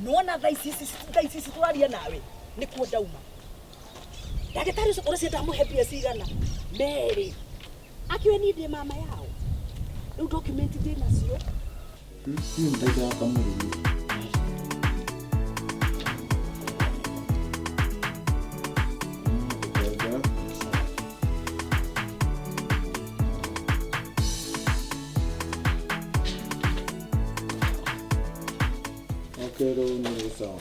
Nona thaisi turaria nawe ni kuo ndauma. Ndagĩtarĩ ũcio ũrecienda mũhe mbia cigana? Merĩ. Akiwe ni ndĩ mama yao. Rĩu document ndĩ nacio. Ndaiga kamũrũ. Pero no es eso.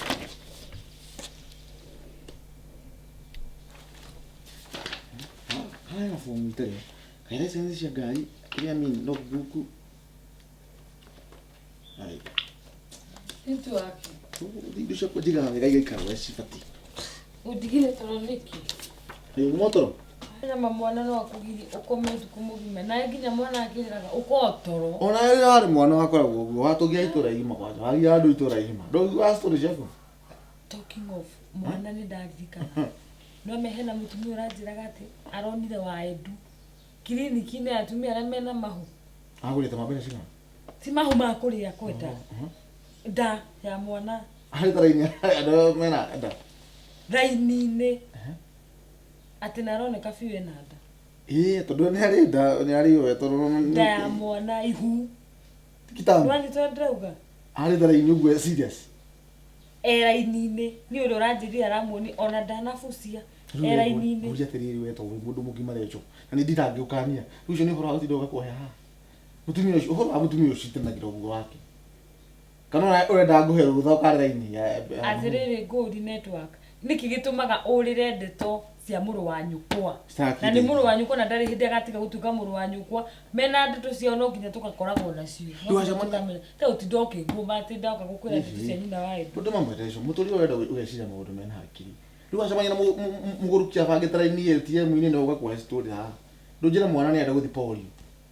Haya fomu itare. Kaira senzi cia ngari, kiria mini notebook. Ai. Into aqui. Indo cia kujiga na gai ikara cibati. Udigire troniki. Ni motoro. Ina mwana no akugiri ukometu kumugime. Na nginya mwana akiraga ukotoro. Ona yari mwana wakora guo watugia itura igima kwaja. Hari andu itura igima. Do wa story chako. Talking of mwana ni ndaririkana. No mehena mutumia uranjiraga ati aronire wa Edu. Kiliniki ni atumia ara mena mahu. Agurite mabere cina. Ti mahu ma kuria kwenda. Da ya mwana. Hari taraini ado mena da. Raini-ini. Ati naroneka biũ ena nda. Tondu ni ari we tondu nda ya mwana ihu. Kitambo. Wani tondauga. Ari taraini ugu serious. Raini-ini ni ũrĩa ũranjĩrire aramuoni ona ndanabucia. Raini-ini. Uria tiriri we tondu mundu mugima recho. Na ni nditangiukania. Ucio ni horo utindoga kuoya ha. Mutumia ucio horo mutumia ucio tinagira ugu wake. Kana urenda nguhe rutha ukaraini ya. Aziriri Gold Network. Niki gitumaga urire ndeto cia mũrũ wa nyũkwa. Na ni mũrũ wa nyũkwa na ndari hindi agatiga gutuka mũrũ wa nyũkwa. Mena ndeto cia no nginya tugakoragwo nacio. Ta utidoke ngumba ati ndaka gukwira ndeto cia nyina wa Edu. Ndu mamwe recho muturi urenda ugecira maundu mena hakiri. Riu acamanya na mugurukia bangitara-ini ATM-ini no ugakuhe story ha. Ndunjira mwana ni enda guthi polio.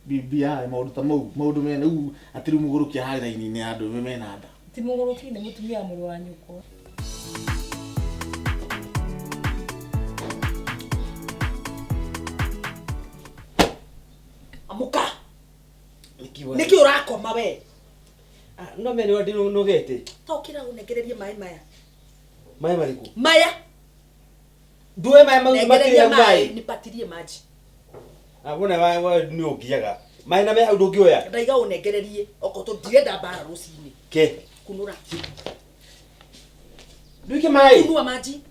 BBI maundu ta maundu mena u ati riu mugurukia hari raini-ini andu mena nda. Ti muguruki ni mutumia mũrũ wa nyũkwa. Amuka. Niki urakoma we? No mene wadi no gete. Tokira unegererie mai maya. Mai mariku. Maya. Duwe mai makiri mai. Nipatirie maji. Abona wa ni ogiaga. Mai na me hau ndungioya. Ndaiga unegererie okoto ndirenda bara rucini. Ke. Kunura. Duike mai. Kunua maji.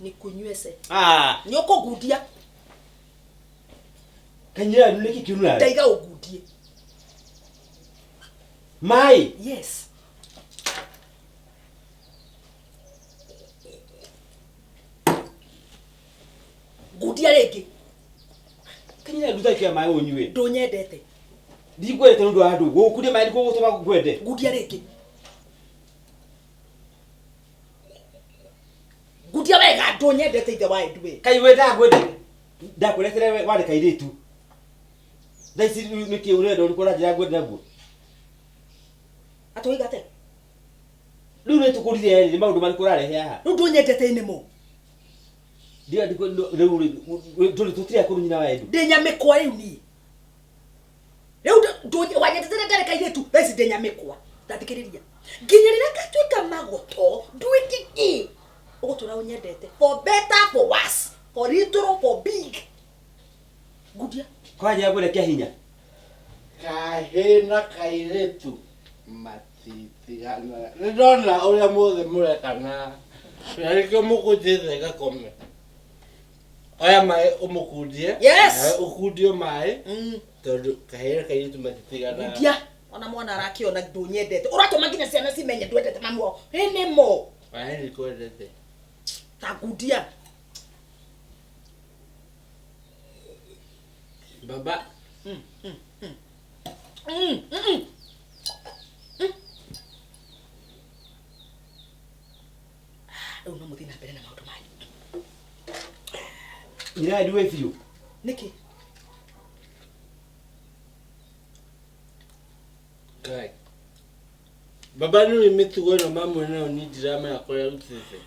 Nikunywese. Nyoko gudia. Kanyira niki kinura. Ndaiga ugudie. Mai. Yes. Gudia rege. Kanyira nduta kia mai onywe. Ndonyendete. Ndikwete ndu andu. Gukudia mai ndiko gutuma kukwete. Gudia rege. Gudia wega ndonyendete ithe wa Edu we. Kai weta gwete. Ndakuretere wale kairitu. Daisi niki urenda urikora jira gwete naguo. Atoigate. Riu ni tukurire ni maundu mariko rarehe haha. Riu ndonyendete nimo. Ndio ndiko riu tutire kurunyina wa Edu. Ndinyamikwa riu ni. Riu wanyendete ndare kairitu. Daisi ndinyamikwa. Ndathikiriria. Nginyirira gatuika magoto. Ndwikiki. Ugutura unyendete. For better, for worse. For little, for big. Gudia. Kwaje gwele kia hinya. Kahina kairetu matitigana. Ndona uria mothe murekana. Yariko mukujithe gakome. Aya mai umukudie. Yes. Ukudio mai. Tondu kahina kairetu matitigana. Gudia. Ona mwana arakiona ndonyendete. Uratuma nginya ciana cimenye ndwendete mamuo. Nimo. Aya ni kwendete. Tagudia. Baba. Una muthina mbere na maundu mai. Ira Edu we fiu. Niki. Kai. Baba ni mitugo na mama na ni drama ya kwa utete.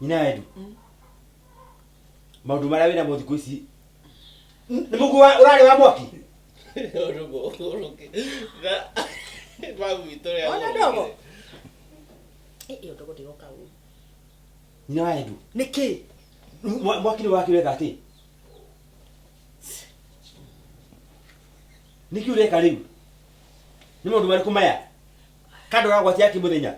Ina Edu. Maundu maria wina mo thikũ ici. Ni mugu urari wa mwaki. Ona ndogo. Iyo ndogo ndiroka u. Nyina wa Edu. Niki? Mwakini wake wega ati. Niki ureka riu. Ni mundu bari kumaya. Kando ga gwatia kimuthenya.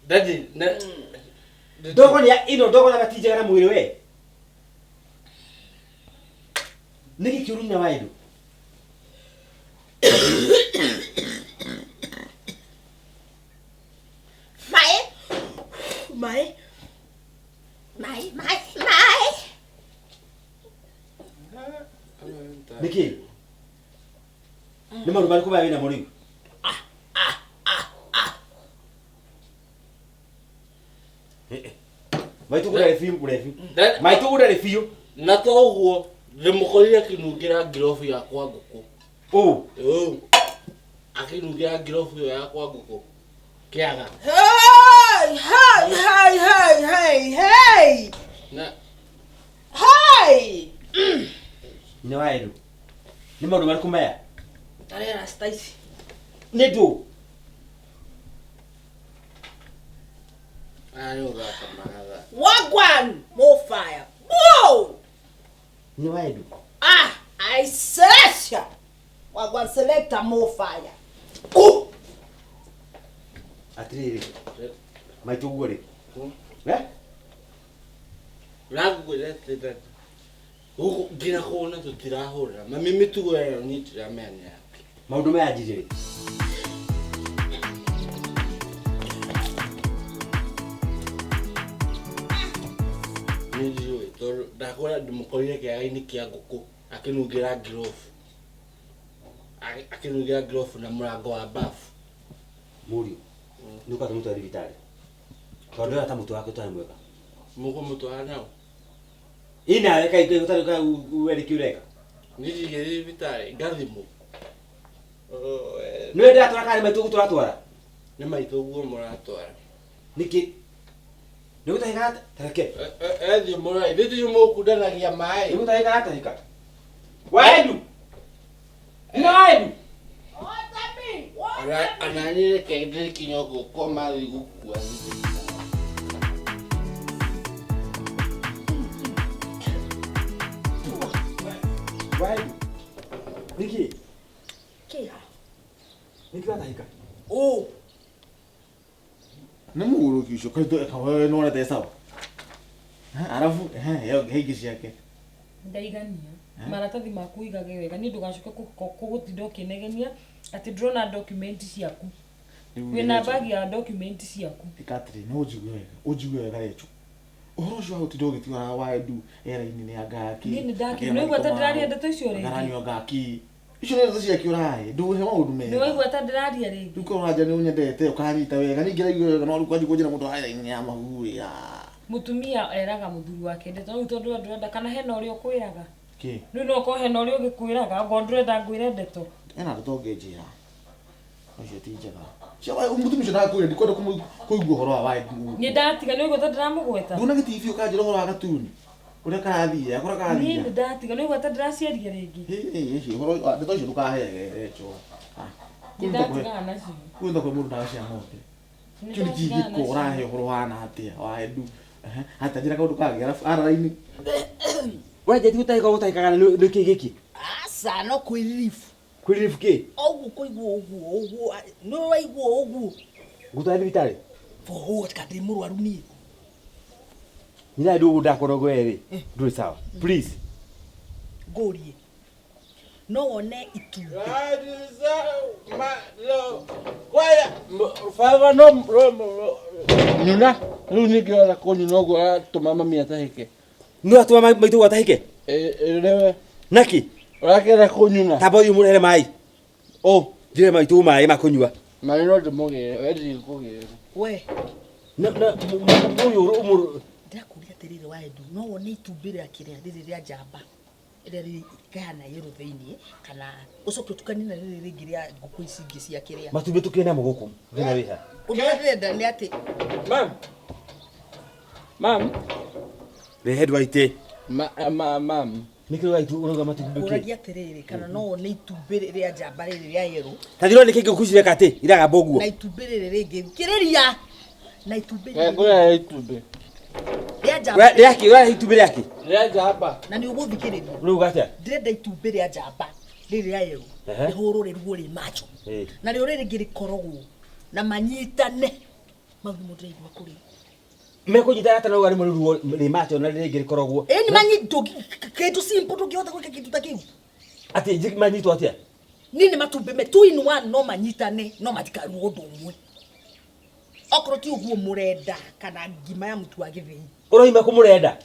Daddy, Dogo ni ino dogo na batije na mwiri we. Niki kiuru nyina wa Edu. Mai. Niki. Ni mundu bari kumaya wina muri. Maitu kudare fiu kurefi. Maitu kudare fiu. na toguo ndimukorire kinungira ngirofu yakwa nguku. Akinungira ngirofu yakwa nguku. Kiaga. Hey! Na Hey! Ni wa Edu. Ni mundu bari kumaya. Tarera Stacy. Ni du. ayo gaka maga. Wagwan! More fire. Whoa! Ni wa Edu. I says ya. Wagwan selector more fire. Atiriri. Maitu gure. Ragugure tete. Huko gina kona tutirahura. Mami mitugo ya ni tiramenya. Maundu me ajiriri. Ndio to ndakora ndimukorire kiaga-ini kia nguku akinungira ngirofu. Akinungira ngirofu na murango wa bafu. Muri. Nuka tumutu vitali. Tondu ata mutu wake tani mweka. Muko mutwara nao. Ina reka ikutari ka uweri kiureka. Ndigiri vitali gathimu. Nwe nda tora kali maitu guturatwara. Ni maitu guo muratwara. Niki. Ni gutahika tareke. Ethi murai ndithi mukundanagia mai. Ni gutahika atahika. Wa Edu. Ni wa Edu. Ananire kende kinyoko koma gukua. Wa Edu. Niki. Kia. Niki atahika. Nĩ mũgũrũki ũcio kaitũ ekawe nĩwonete sawa. Arabu hegi ciake. Ndaigania maratathi maku igage wega ni ndugacoke kugutinda ukinegenia ati ndrona document ciaku wina bagi ya document ciaku Ikatri no ujigue wega recho. Ũhoro ũcio ũtinde ũgĩtiga wa Edu era-inĩ nĩ angaki. Ni ndaki no igweta ndiraria ndeto icio ringi Ngaranio ngaki. Icio nĩ ndeto ciakio raĩ ndũhe maũndũ mega. ni igweta ndiraria ringi Rĩu ũranja nĩ ũnyendete ũkanyita wega ningĩ raigua wega no rĩu kwanjia kũnjĩra mũndũ wa ya mahũrĩ mutumia eraga muthuri wake ndeto no tondu ndurenda kana hena uria ukwiraga Ki? Riu no ko hena uria ugikwiraga ngo ndurenda ngwire ndeto Ena ndeto njĩra. Ũcio ti njega. Ciawa mũtumia ũcio ndakwĩra ndikwenda kũigua ũhoro wa Edu. ni ndatiga no igweta ndiramugweta Nduna gĩtibi ũkanjĩra ũhoro wa gatuni. Ũrĩa karathiĩ akora ni karathiĩ. ndatiga no igweta ndiraciaria ringi ũhoro ndeto icio ndũkahe recho. ni ndatiga nacio Kwenda kwa mũndũ ndawa cia ng'ombe. Kĩu nĩ kĩhiko ũrahe ũhoro hana atĩa wa Edu. Hata njĩra kaũndũ kangĩ arabu ara-inĩ. Waje tutahika gutahika kana ni kigiki. Asa no kwiririfu. Kwiririfu ki? Ogu kuigua no waigua ogu. Gutahika vitali. For what ka ndimurwaru ni. Nina ndugu ndakorogo eri. Nduri sawa. Please. Gorie. No one itu. Fava no nyuna riu ningiona kunyuna uguo aratuma mami atahike. No atwa maitu watahike. Rewe Naki. urakera kunyuna Tabo yu murere mai. Dire maitu mai makunywa. mai no ndimugire wendi kugire. We. Na uyu umuru. Ndakuria terire wa Edu. No one itumbire akiria riri ria jamba. Riri kana yero theini kana ucoke tukanina riri ringi ria nguku ici ingi cia kiria. Matumbe tukena muguku. Thina wiha. Unarenda ni ati Mam. Rehe Dwight. Mam. Niki Dwight uroga matumbĩ ki. Uragia atiriri kana no ni itumbĩ rĩa njamba rĩrĩ rĩa yero. Tathiro niki ngikucire kati iraga boguo. Na itumbĩ rĩrĩ rĩngĩ kĩrĩria. Na itumbĩ rĩrĩ. Ngũra itumbĩ. Rĩa njamba. Rĩa ki, ura itumbĩ rĩa ki. Rĩa njamba. Na ni ũgũthikĩrĩria. Uroga atia? Ndĩrenda itumbĩ rĩa njamba rĩrĩ rĩa yero. Rĩhũrwo rĩrugwo rĩ macho. Na rĩo rĩrĩ ngĩrĩkorogwo na manyitane. Mau nĩ mũndũ aigua kũrĩa. Mekunyita hata no gari mũruruo nĩ macho na rĩngĩ rĩkoragwo. Ni manyito kĩndũ simple tũngĩhota gwĩka kĩndũ ta kĩu. Ati njiki manyito atia? Nini matumbĩ me 2 in 1 no manyitane no matikaruo ũndũ ũmwe. Okorwo ti ũguo mũrenda kana ngima ya mũtu wa gĩthĩi. Ũroima kũmũrenda?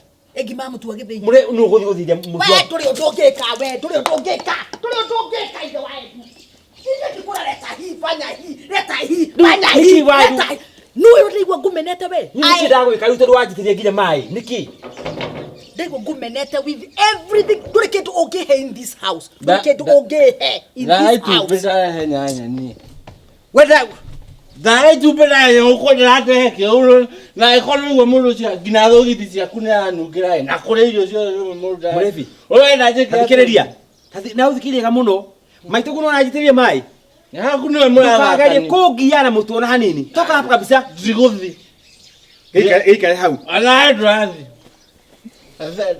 Ngima ya mũtu wa gĩthĩi. Mũre nũ gũthithia mũtu. We ndũrĩ ũndũ ũngĩka we ndũrĩ ũndũ ũngĩka. Ndũrĩ ũndũ ũngĩka ithe wa edu. Nini kĩkũra leta hii fanya hii leta hii fanya hii leta hii. Nũũ ũrĩigua ngumenete we? Niki ndagwĩka rĩu tondũ wanjitĩria nginya maĩ. Niki? Ndĩgua ngumenete with everything. Ndũrĩ kĩndũ ũngĩhe in this house. Ndũrĩ kĩndũ ũngĩhe in this house. Bisa nyanya ni. Wenda Dai tu pera yo ko rate ke uno na ikono we mulo cia gina thogiti ciaku ni anugira na kure irio cio mulo dai. Murevi. Oe na je Thikĩrĩria. Na ũthikĩrĩria mũno. Maitũ kuno wanjitĩria maĩ. Ya kuno we mulo wa gari kũngia na mũtu ona hanini. Toka hapa kabisa. Ziguthi. Ikare hau. Ana drathi.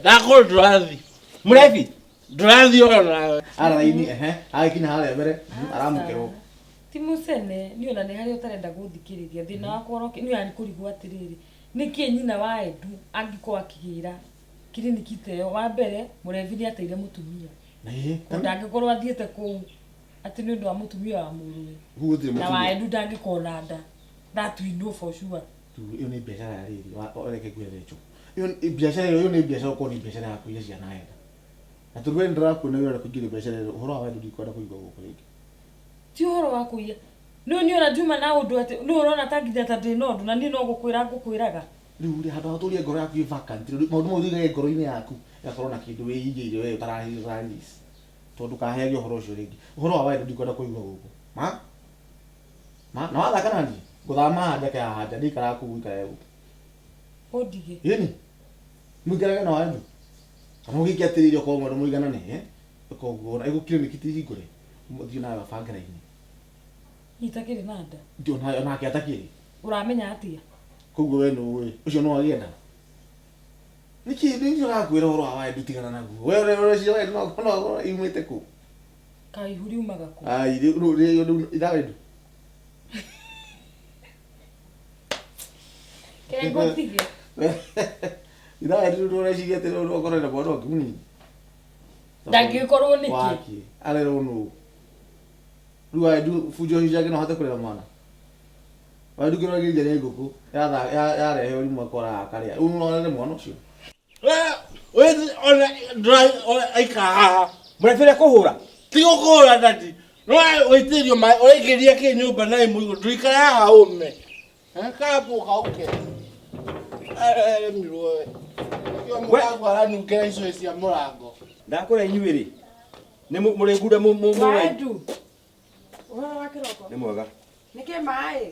Da ko drathi. Murevi. Drathi ona. Araini agikina harĩa mbere aramũkĩrwo. Ti Musene ni ona nĩ harĩ ũtarenda gũthikĩrĩria thĩna wakwa no nĩ yani kũrigwo atĩrĩrĩ nĩkĩ nyina wa Edu angĩkorwo akĩgĩra kiriniki teyo wa mbere Murevi nĩ ateire mũtumia ndangĩkorwo athiĩte kũu atĩ nĩ ũndũ wa mũtumia wa mũrũwe na wa Edu ndangĩkorwo na nda that we know for sure. Iyo nĩ biashara ya rĩrĩ oreke gwethetwo iyo biashara iyo nĩ biashara ko nĩ biashara ya kũiya ciana hega na tũrwe ndĩrakuona wĩra kũingĩra biashara iyo ũhoro wa Edu ndikwenda kũigua gũkũ rĩngĩ. Ti ũhoro wa kũiya no nĩ ona Juma na ũndũ atĩ no ũrona tangithia ta ndĩ na ũndũ na niĩ no ngũkwĩraga rĩu rĩ handũ hatũria ngoro yaku ĩ vacant maũndũ mau thigage ngoro-inĩ yaku yakorwo na kĩndũ wĩigĩire we ũtarahĩra release tondũ kaheage ũhoro ũcio rĩngĩ ũhoro wa Edu ndikwenda kũigua gũkũ na wathaka na niĩ ngũthama handake hahanja ndĩikara kũu ikara gũkũ ũndige ĩni mũikarage na wa Edu kana ũgĩke atĩrĩire okorwo mũndũ mũiganane ũkoguo ĩgũkire nĩ kiti hingũre mũthiĩ nawe banga raini itakĩrĩ na nda ndio nayo nake atakĩrĩ ũramenya atĩa koguo we nũĩ ũcio no agĩenda nĩkĩ nĩũrakwĩra ũhoro wa Edu tigana naguo we ũreciria Edu no yumĩte kũ kaihu riumaga kũ ai rĩu itha Edu kengo tige itha Edu ũreciria atĩ no ũkorwo na mwana waku mũnini ndangĩkorwo nĩkĩ waki arerwo nũũ rĩu Edu fujo hijaga no hate kũrera mwana wa Edu kĩrora gĩja nĩ ngũkũ yarehe ũrimũ akora akarĩa ũnonere mwana ũcio We ona dry ona aika. Mũrefire kũhũra. Ti gũkũhũra dadi. No wĩtĩrio maĩ ũrĩkĩria kĩ nyũmba na imũigo ndũikara haha ũme. Kapo kauke. Mirwo we. Mũrango aranungĩra icio cia mũrango. Ndakũra inyuĩ-rĩ. Nĩ mũrĩngunda mũrĩ. Edu. Ũhoro wa kĩroko. Nĩ mwega. Nĩkĩ maĩ?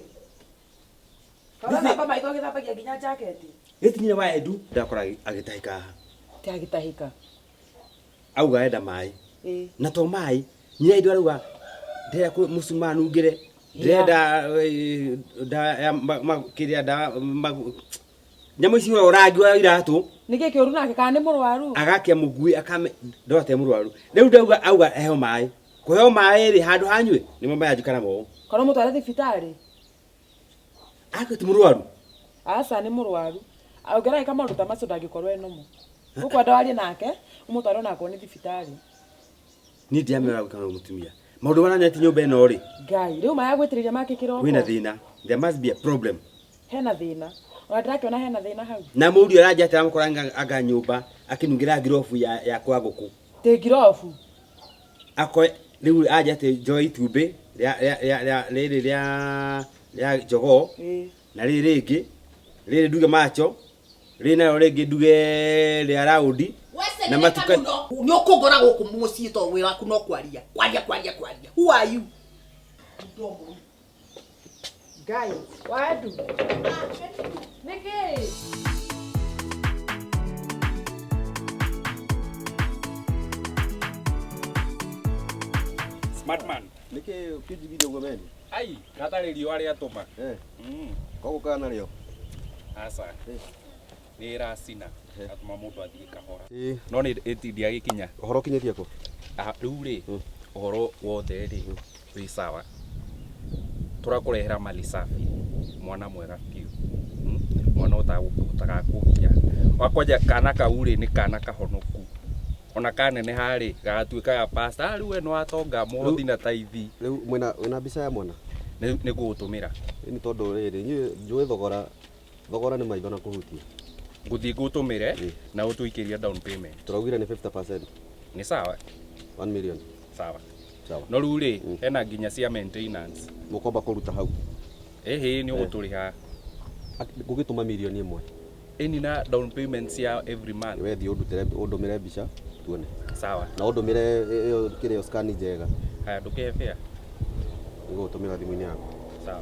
Kaũra maitho gĩthambagia nginya jaketi. Gĩti nyina wa Edu ndakora agĩtahĩka haha. Ti agĩtahĩka. Auga enda maĩ. Na to maĩ nyina Edu arauga ndĩrenda mũcuma nungĩre. Ndĩrenda kĩrĩa nyamũ icio ũrangi wa iratũ. Nĩkĩ kĩũru nake kana nĩ mũrwaru? Agakia mũgui akame ndote mũrwaru. Rĩu ndauga auga heo maĩ. Kũheo maĩ-rĩ handũ hanyue nĩmo mayanjikana mo. Korwo mũtware thibitarĩ. Ake ti mũrwaru. Aca nĩ mũrwaru. Aongerera kama maũndũ ta macio ndangĩkorwo eno mo. Ũkwenda warie nake ũmũtware onako nĩ thibitarĩ. Niĩ ndiamera gũkana mũtumia. Maũndũ mananeti nyũmba ĩno-rĩ. Ngai, rĩu maya gwĩtĩrĩria make kĩroko. Wĩna thĩna. There must be a problem. Hena thĩna. Ona ndĩrakĩona hena thĩna hau. Na mũriũ aranja atĩ aramũkora anga nyũmba akinungira ngirobu ya kwa ngũkũ. Tĩ ngirobu. Akoe rĩu anja atĩ Joy itumbĩ rĩrĩ rĩa jogoo. Na rĩrĩ rĩngĩ rĩrĩ nduge macho. Rĩrĩ nayo rĩngĩ nduge rĩa raũndi. Na matuka nĩ ũkũngora gũkũ mũciĩ to wĩra waku no kwaria. Kwaria. Who are you? Ngai, wa Edu. Nĩkĩ? Smartman. Niki ukijigithia uguo meni. Ai, gatarĩrio arĩa atũma. Koguo kana rĩo. Aca. Nĩ racina. Atũma mũndũ athiĩ kahora. Ĩĩ. No nĩ ĩtindi agĩkinya. Ũhoro kinyĩtie kũ? Rĩu rĩ, ũhoro wothe rĩ, wĩ sawa. Tũrakũrehera mali safi. Mwana mwega biũ. Mwana ũtagakũgia. Wakwanja kana kau rĩ nĩ kana kahonoku. Ona kanene harĩ gagatuĩkaga pasta rĩu we no atonga mothi na taithi. Rĩu wĩna mbica ya mwana? Nĩ gũgũtũmĩra. Nĩ tondũ rĩrĩ njũĩ thogora nĩ maigana kũhutia. Ngũthiĩ ngũtũmĩre na ũtũikĩria down payment. Tũraugire nĩ 50%. Nĩ sawa? 1 million. Sawa. Sawa. No rĩu rĩ hena nginya cia maintenance. Mũkomba kũruta hau. Nĩ ũgũtũrĩha. Gũgĩtũma milioni 1. Ĩni na down payment cia every month. We thiĩ ũndũmĩre mbica tuone. Sawa. Na ũndũmĩre ĩyo kĩrĩa scan njega. Haya ndũkĩhe fare. Nĩgũtũmĩra thimũ-inĩ yaku. Sawa.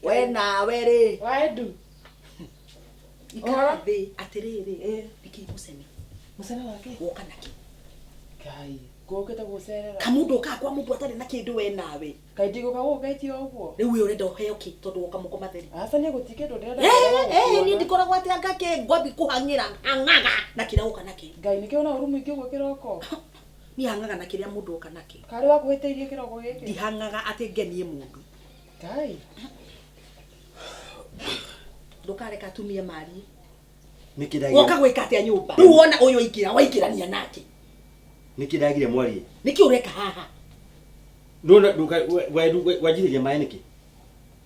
We nawe rĩ. Waendu. Ikara thĩ atĩrĩrĩ. Nĩkĩ mũcene. Mũcene wake? Woka nake. Kai, gũkĩte gũcerera. Kamundu ka kwa mũndũ atarĩ na kĩndũ we nawe. Kai ndigũka gũgeitio ũguo. Rĩu we ũrenda ũheo kĩ tondũ woka mũko matheri. Aca nĩ gũtikĩndũ ndĩrenda. Niĩ ndikoragwo atĩ anga kĩ ngwathi kũhang'ĩra hang'aga na kĩrĩa ũka nakĩ. Ngai nĩkĩo na ũrũmũ ingĩ ũguo kĩroko. Niĩ hang'aga na kĩrĩa mũndũ ũka nakĩ. Karĩ wakũhĩtĩirie kĩroko gĩkĩ. Ndihang'aga atĩ ngenie mũndũ. Kai. Ndũkareka atumia mari. Nĩkĩndagire. Woka gwĩka atĩa nyũmba? Rĩu wona ũyũ waingĩrania nake. Nĩkĩndagire mwarie. Nĩkĩ ũreka haha? Ndona wanjirĩria maĩ nĩkĩ?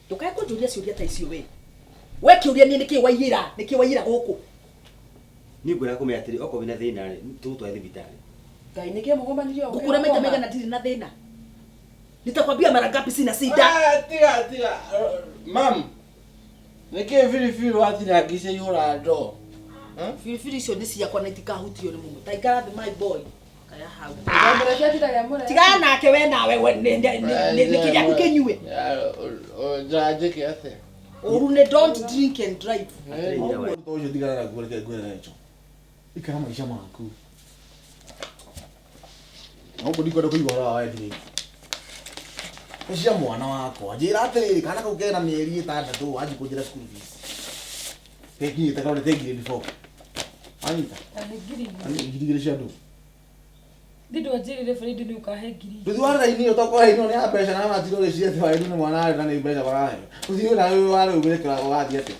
Ndũkae kũnjũria ciũria ta icio we. We kĩũria nĩ nĩkĩ waiyĩra gũkũ? Niĩ ngwĩra kũmenya atĩrĩ okorwo wĩna thĩna rĩ tũgũtware thibitarĩ. Ngai nĩkĩo mũgomanirie ũguo. Ngũkũra maita maigana ndirĩ na thĩna. Nitakwambia mara ngapi sina shida. Tiga. Mam. Nĩkĩ biribiri watinangicia ihũra ndoo? Biribiri icio nĩ ciakwa na itikahutio nĩ mũndũ. Taikara thĩ my boy. Kaya hau. Tigana nake we nawe nĩ kĩrĩa kũkĩnyue. Njake atĩa? Urune don't drink and drive. Ũcio tigana na kuelekea hicho. Ikara maisha maku. Ngombo ndikwenda kũigua ũhoro wa wendi. Ũcia mwana wakwa. Njĩra atĩrĩrĩ kana kau kena mĩeri 6 wanji kũnjĩra school fees. Tekinyĩte kana tegire before. Anita. Ngiri cia ndũ. Ndido njirire Fredi nĩ ukahe ngiri. Ndutwara ini ũtokora ino nĩ mbeca na matiro rĩ cia twa nĩ mwana arĩ na nĩ mbeca barahe. Ũthiũ na wewe wale ũgĩrekera ũgathiĩ atĩ.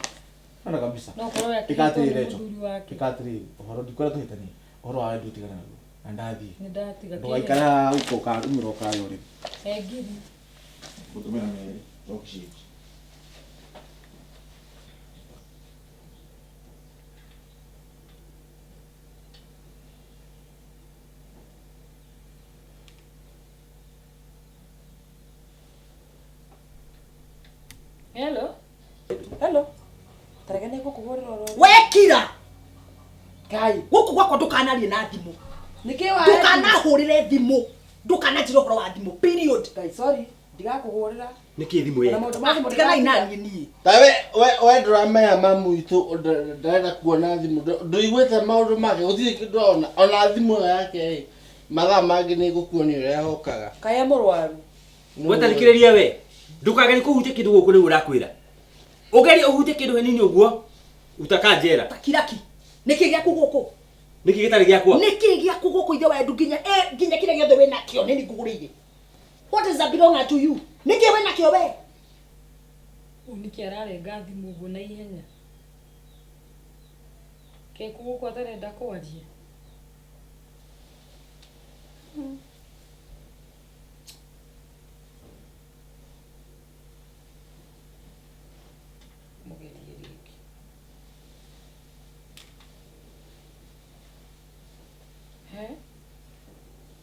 Ona kabisa. No korwo ya Ikatĩrĩ ũhoro ndikwenda tũhĩtanie. Ũhoro wa wendi ũtigana naguo. Na ndathiĩ. Nĩ ndatiga. Ndũgaikara uko ka umĩro kayo rĩ. Ngiri. Gũtũmĩra merĩ. Okshi. Hello. Tarega nĩ gũkũhũrĩra oro. Wekira. Kai. Gũkũ gwakwa ndũkanarie na thimũ. Nĩkĩ wa? Ndũkanahũrĩre thimũ. Ndũkananjĩra ũhoro wa thimũ. Period. Kai, sorry. Ndigakũhũrĩra. Nĩkĩ thimũ ye? Tigana inani niĩ. Tawe we ndũramenya mamu witũ ndarenda kuona thimũ. Ndũiguĩte maũndũ make gũtirĩ kĩndũ ona thimũ yake mathaa mangĩ nĩ gũkuonia ũrĩa hokaga. Kai mũrwaru. Wetarĩkĩrĩria we. Ndũkagerie kũhutia kĩndũ gũkũ rĩu ũrakwĩra. Ũgerie ũhutie kĩndũ hanini ũguo utaka njera. Takiraki. Nĩkĩ gĩaku gũkũ? Nĩkĩ gĩtarĩ gĩakwa? Nĩkĩ gĩaku gũkũ ithe wendu nginya kĩrĩa gĩothe wĩna kĩo nĩ ngũgũrĩire. What is that belong to you? Nĩkĩ wĩna kĩo we? Nĩkĩ ararenga thimũ ũguo na ihenya. Kĩkũ gũkũ atarenda kwaria.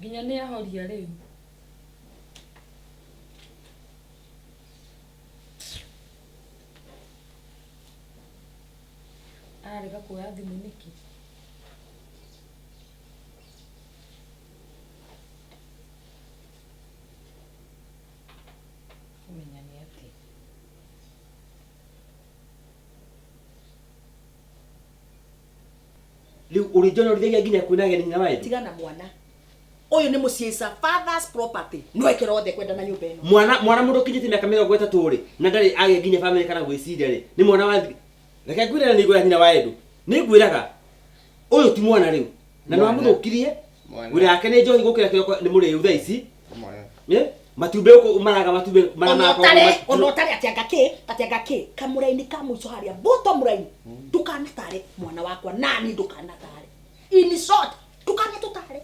Nginya nĩ ahoria rĩu. Ararega kuoya thimũ nĩkĩ? Ũmenya nĩ atĩ. Rĩu ũrĩnjona ũrĩthagia nginya kwĩna ageni na waendi. Tigana mwana. Oyo ni musiisa father's property. No ekirothe kwenda na nyumba eno. Mwana mundu kinyite miaka 30 ri na ndari age nginya family kana gwiciria ri ni mwana wa reke ngwira ni gwira nyina wa Edu ni ngwiraga uyu ti mwana riu na no amuthukirie wira yake ni njohi gukira kiroko ni muri utha ici matumbe uko maraga matumbe marana ko onotare atianga ke kamuraini ka muico haria boto muraini tukana tare mwana wakwa nani tukana tare in short tukana tutare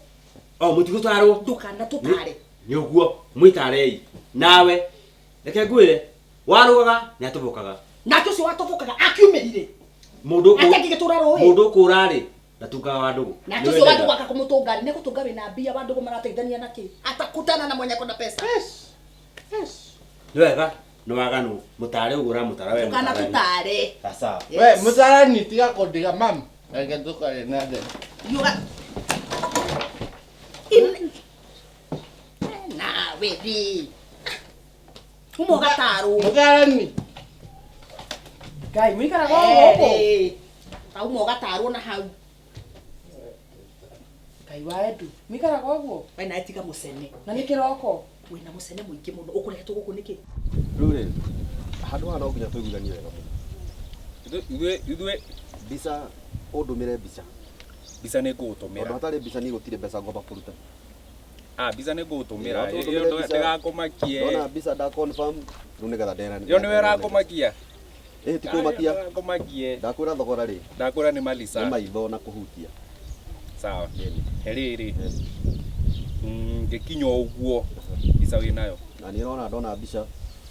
mutigo tarwo tukana tutare nyoguo mwitarei nawe reke ngwire warugaga ni atubukaga na tucio watobokaga akiumirire mundu atangigitura roe mundu kurari natukaga wandugu na tucio wandugu akakumutungari ne gutunga wina mbia wandugu marateithania naki atakutana na mwenye kona pesa Yes. wega no waganu mutare ugura mutara we tukana tutare sasa We mutarani tiga kondiga mam. Reke tukare na de. yuga in na webi umoga taru Mutarani. Ngai mwikara gogo. au moga taru na hau Ngai wa Edu. Mwikara gogo. wena etiga musene Na nĩ kĩroko. wena musene muingi muno ukurehetwo guku niki Rĩu rĩ, handũ haha no nginya tũiguithanie wega mũno. Ithuĩ Mbica ũndũmĩre mbica. mbica nĩ Tondũ ngũgũtũmĩra. hatarĩ mbica niĩ gũtirĩ mbeca ngomba kũruta. Mbica nĩ ngũgũtũmĩra. Ĩyo tũtũmĩre mbica. Ndĩgakũmakie. Ndona mbica nda confirm rĩu nĩgetha ndera. Yo nĩwe ũrakũmakia. Ti kũmakia. Ngũmakie. Ndakwĩra thogora rĩ. Ndakwĩra nĩ Malisa. Nĩ maitho na kũhutia. Sawa. Herĩrĩ. Ngĩkinya ũguo. Mbica wĩ nayo. Na niĩ nona ndona mbica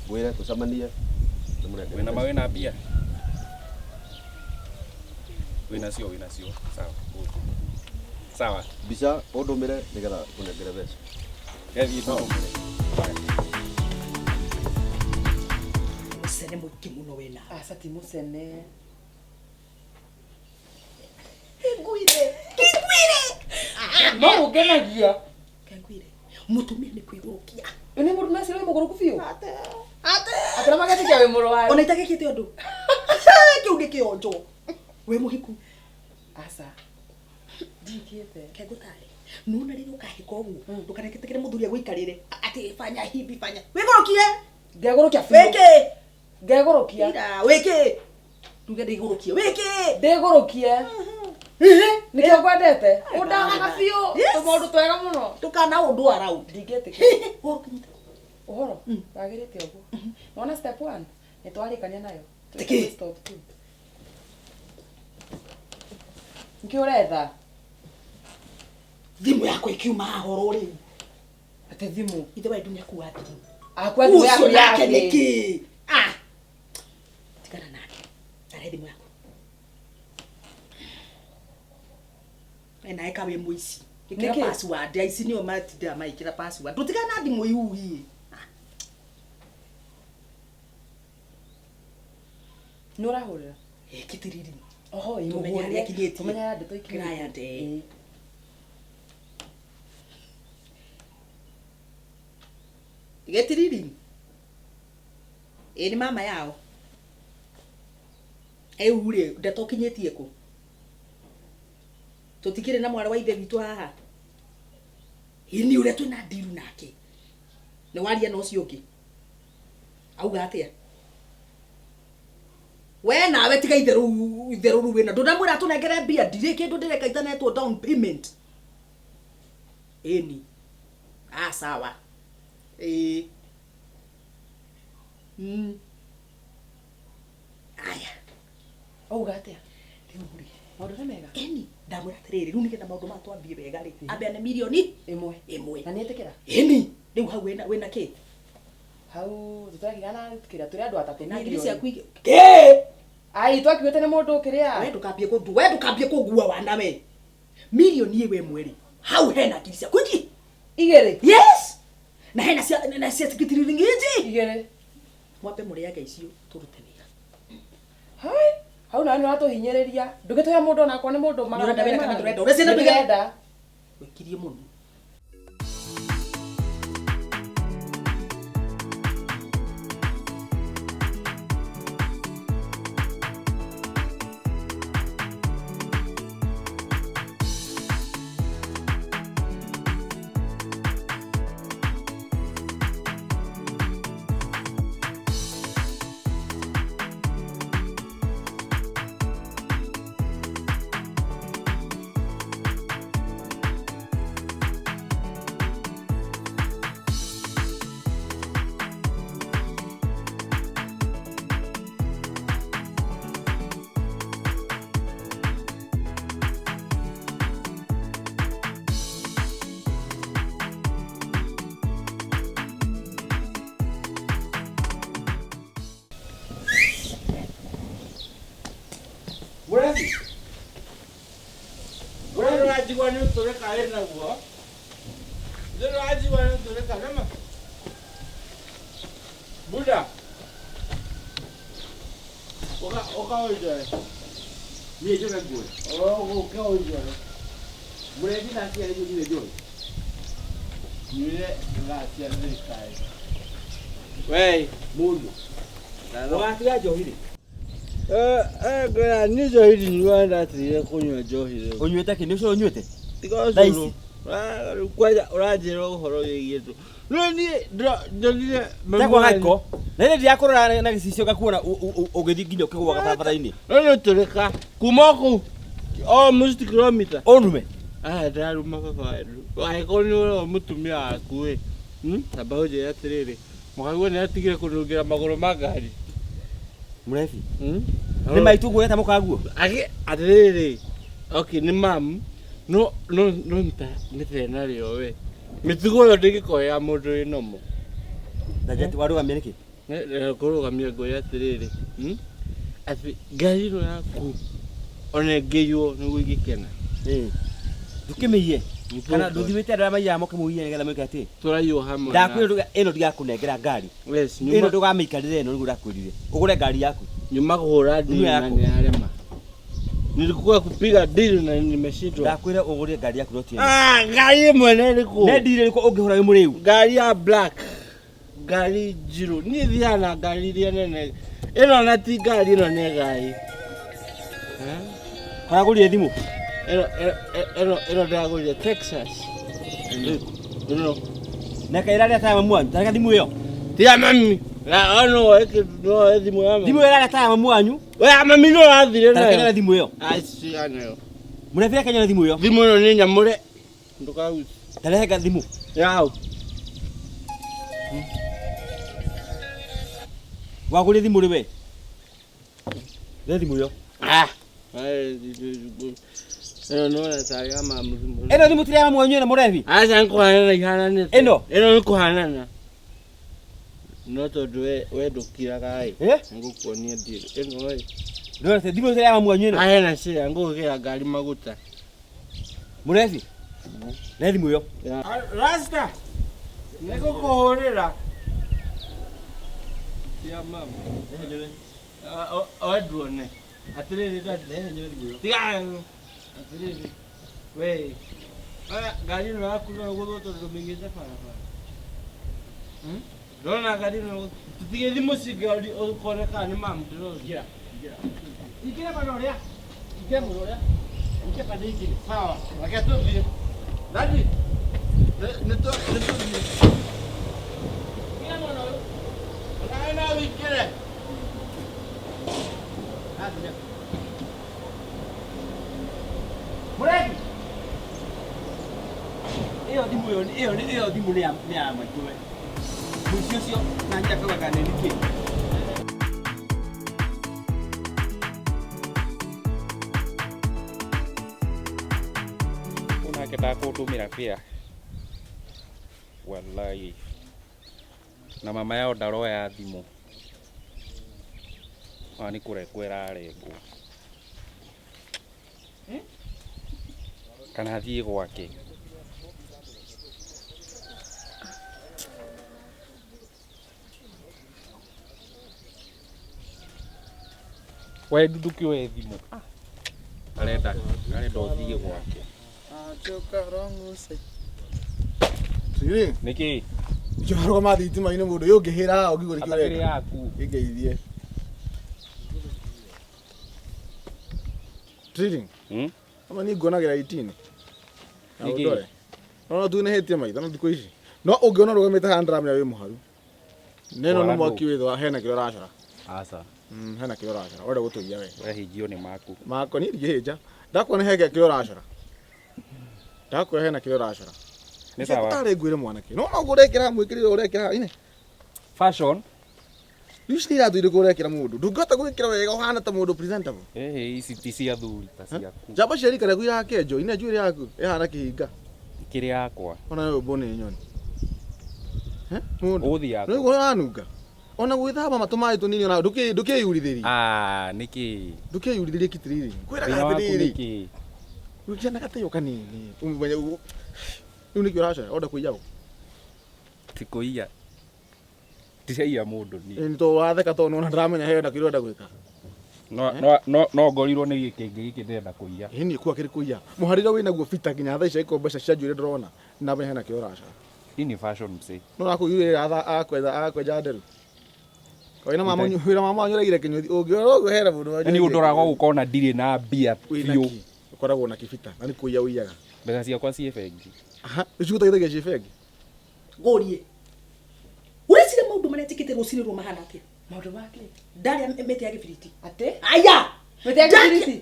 ngwĩre tũcemanie. Wĩna mbia. Wĩnacio. Sawa. Sawa. Mbica ũndũmĩre nĩgetha ũnengere mbeca. Gethi ndũmĩre. musene muingi muno wena Aca ti mũcene. kingwire No ũngenagia. kingwire mutumia ni kwigurukia Ini mũndũ nacirwo mũgũrũku biũ. ate Akĩra magetikia wĩ mũrũ wa. ona itagikite undu kiu ni kionjo we muhiku Aca. Ndikite. kegutari nuna riri ukahika uguo ndukareketekere muthuri agwikarire ati fanya hivi fanya wigurukie Ngegũrũkia biũ. weke Ngegũrũkia. ira weke nduge ndigũrũkie weke Ndĩgũrũkie. Nĩkĩo ngwendete. Ũndagaga biũ. Yes. Tũmaũndũ twega mũno. tukana undu arau Ndingĩtĩkia. urukinyita Ũhoro. Wagĩrĩte ũguo. Wona step 1 nĩtwarĩkania nayo. Tĩkĩ. Stop 2. Nkĩ ũretha. thimu yakwa ikiuma horo riu Ate thimũ. ithe wa dunia kuwa thimu Akwa thimũ yaku ucio yake yake. niki tigana nake are thimu yako enaeka we muici ikira Nĩkĩ? password ici nio matinda maikira password tutigana na thimu iu hii Nĩũrahũrĩra. kitiriri Oho, Tũmenye harĩa akinyĩtie. Tumenya ndeto ikinyĩtie. Client, Ĩĩ. getiriri ni mama yao ure ndeto kinyetie ku tutikire na mwana wa ithe witu haha ini ure twina diru nake ni waria no cio ki auga atia we nawe tiga itheru wina ndunamwira tunengere mbia ndire kindu ndireka itanetwo down payment eni sawa aya Auga atĩa? riu ri Maũndũ nĩ mega. eni ndamwira atiriri riu nigetha maundu matwambie wega ri abeane milioni Ĩmwe. imwe Na nĩetĩkĩra. eni riu hau wina ki Hau tũtũrakigana kĩrĩa tũrĩ andũ atatũ na ngiri milioni. ciaku ke Ai twakiuĩte nĩ mũndũ kĩrĩa. we ndukambie kugua wanawe milioni iwe mweri hau hena ngiri ciaku ingi Igĩrĩ. yes na hena cia tikitiri ngiji Igĩrĩ. mwambe mũrĩage icio tũrute wĩra Hai. Hau nawe nĩũratũhinyĩrĩria. Ndũgĩtũhe mũndũ onakwo nĩ mũndũ Nĩũrenda wĩra kana ndũrenda? Ũreciria ndũrenda. wĩkirie mũno Murathi. Wewe unajua ni utoleka hena huo. Ndio unajua ni utoleka kama. Buda. Oka hoja. Ni jo ngwe. Oka hoja. Murathi na sia ni jo. Yule ngasia ndio kai. Wewe Mundu. Wakati ya johiri. Gara nizo hili niwanda tiye kunywa johiri. Onywete kini ucio onywete? Tigoso. Kwaja urajira uhoro yetu. Noni ndonire Takwa haiko. Na ile ndiakorora na gicicio gakuona ugithi nginya ukigwa gabarabara-ini. Noni tureka kumoku. Oh, musti kilometer. Onume. Ndaruma baba. Waiko ni uri mutumia waku we. Sabauje ya tiriri. Mwagwo ni atigire kunungira maguru ma ngari. Murethi. Ni maitu ngweta mukaguo. Atiriri. Okay, ni mam. No nta ni thena rio we. Mitugo yo ndingikoya mundu inomo. Ndajeti warugamia niki? Kurugamia ngoya atiriri. Ati ngari no yaku. One ngeyo niguo igikena. Ndukimiye. Kana nduthiwite andå arä a maiyaga moke muiye nä getha mwä ke atä turaiywo hamwe ndakwä ä no ndigakunengera ngari ä no ndå gamä ikarä no nä guo ndakwä rire å gå re ngari yaku nyuma kå hå ra na nä arema nilikuwa kupiga dili na nimeshindwa ndakwä re å gå re ngari yaku no tie ngari ĩmwe nä ĩrĩkũ nä ndirä rä kå å ngä hå ra wä må rä u ngari ya black ngari njirå niĩ thiaga na ngari iria nene ĩno na ti ngari ĩno nĩ gai haragå rire thimå ĩno ndagũrire Texas neka ä rarä a taya mamu wanyu tareka thimå ä yo tia mami no thimũ ya thimå ä rarä a taya mamu wanyu we mami no rathire tareka nayo thimå ä yo acia nayo må rebire kenya na thimå ä yo thimũ ĩno nĩ nyamũre ndũkagucie tarehenga thimå yao wagå rä thimå rä we re thimå ä yo ĩno nona tarĩ ya mamu thimũ ä no thimå tirä ya mamu wanyu ä no må rebi aca nĩ kũhanana ihananĩte ĩno nĩ kũhanana no tondũ we ndũkiraga-ĩ nĩngũkuonia ndĩrĩ ĩno-ĩ ndorete thimå tirä ya mamu wanyu ä no ahena cĩa ngũgĩra ngari maguta må rebi re thimå ä yo Rasta nĩngũkũhũrĩra cia mamu oe nduone atĩrĩrĩ tiga atĩrĩrĩ we ngari ĩno yaku no ĩgũthwo tondũ ndũmĩigĩte barabara ndona ngari ĩno tũtige thimũ cingĩ ũkore kana nĩ mamu ndĩroria ingĩra bana ũrĩa ingĩra mũno ũrĩa ingĩra bana ingĩrĩ sawa reke tũthiĩ Daddy nĩtũthiĩ ingĩra mũno ũyũ ũnaenda wĩkĩre Murebi iyo thimå ĩyo thimå nĩ ya maitũ we mũici ũcio na njia kaugaga nĩ nĩkĩ unake ndakũndũmĩra bĩa wallahi na mama yao ndaroya thimũ nĩ kũrengwo ĩrarengwo kana thiĩ gwake we nduduke we thimũ arenda ũthiĩ gwake Siri nĩkĩ njoro ma thitima-inĩ mũndũ ũyũ ũngĩhĩra ũngĩgũrĩ kĩo atakĩrĩ yaku ĩngeithie Trading ama ni nguonagĩra itini na ũndore no tunĩhĩtie maitho no thikũ ici no ũngĩona rũgamĩte haha ndĩramenya wĩ mũharu neno nĩ mwaki wĩthwa hena kĩrĩa ũracora aca hena kĩrĩa ũracora ũrenda gũtũgia we wehingio nĩ maku makwa niĩ ndigĩhĩnja ndakuona heke kĩrĩa ũracora ndakuona hena kĩrĩa ũracora nĩ sawa tarĩ ngwĩre mwanake no no ũrekĩra mwĩkĩrĩre ũrekĩra ine fashion ici nĩ iratũ irĩkũ ũrekĩra mũndũ ndũngĩhota gwĩkĩra wega ũhana ta mũndũ presentable ici ti cia thuri ta ciaku njamba cia rika rĩaku irakenjwo ine njuĩrĩ yaku ĩhana kĩhinga kĩrĩ yakwa ona we ũmbũ nĩ nyoni mũndũ ũgũthiĩ nĩguo ũranunga Ona gwithamba matumaĩ tunini ona ndukiyurithiria. Niki. Ndukiyurithiria kitiriri. Kwiraga atiriri. Ukiana gateyo kanini. Riu niki uracoya onda kuiya u. Tikuiya. Ndicaiya mundu ni. Ni to watheka to nona ndramenya henda kirenda gwika. No ngorirwo nĩ gĩkĩngĩ gĩkĩ ndĩrenda kũiya. Ni kuwa kiri kuiya. Muharira wina guo fita nginya thaa icio iko mbeca cia njuire ndrona. Na menya hena kio uracoya. Hii ni fashion msee. No nakuyire akwenja nderu. Koina mama anyuraire kinyuthi ũngĩora hera mũndũ wanyu. Ni ũndoraga gũkona ndirĩ na mbia biũ. Ukoragwo na kibita na ni kuiya uiyaga. Mbeca ciakwa ciĩ bengi. Aha, ũcigũteithagia ciĩ bengi. Ngũrie. Ũrecire maũndũ marĩa njĩkĩte rũcinĩ rũma mahana atĩa? Maũndũ make. Ndarĩa mĩtĩ ya gĩbiriti. Ate? Aya! Mĩtĩ ya gĩbiriti?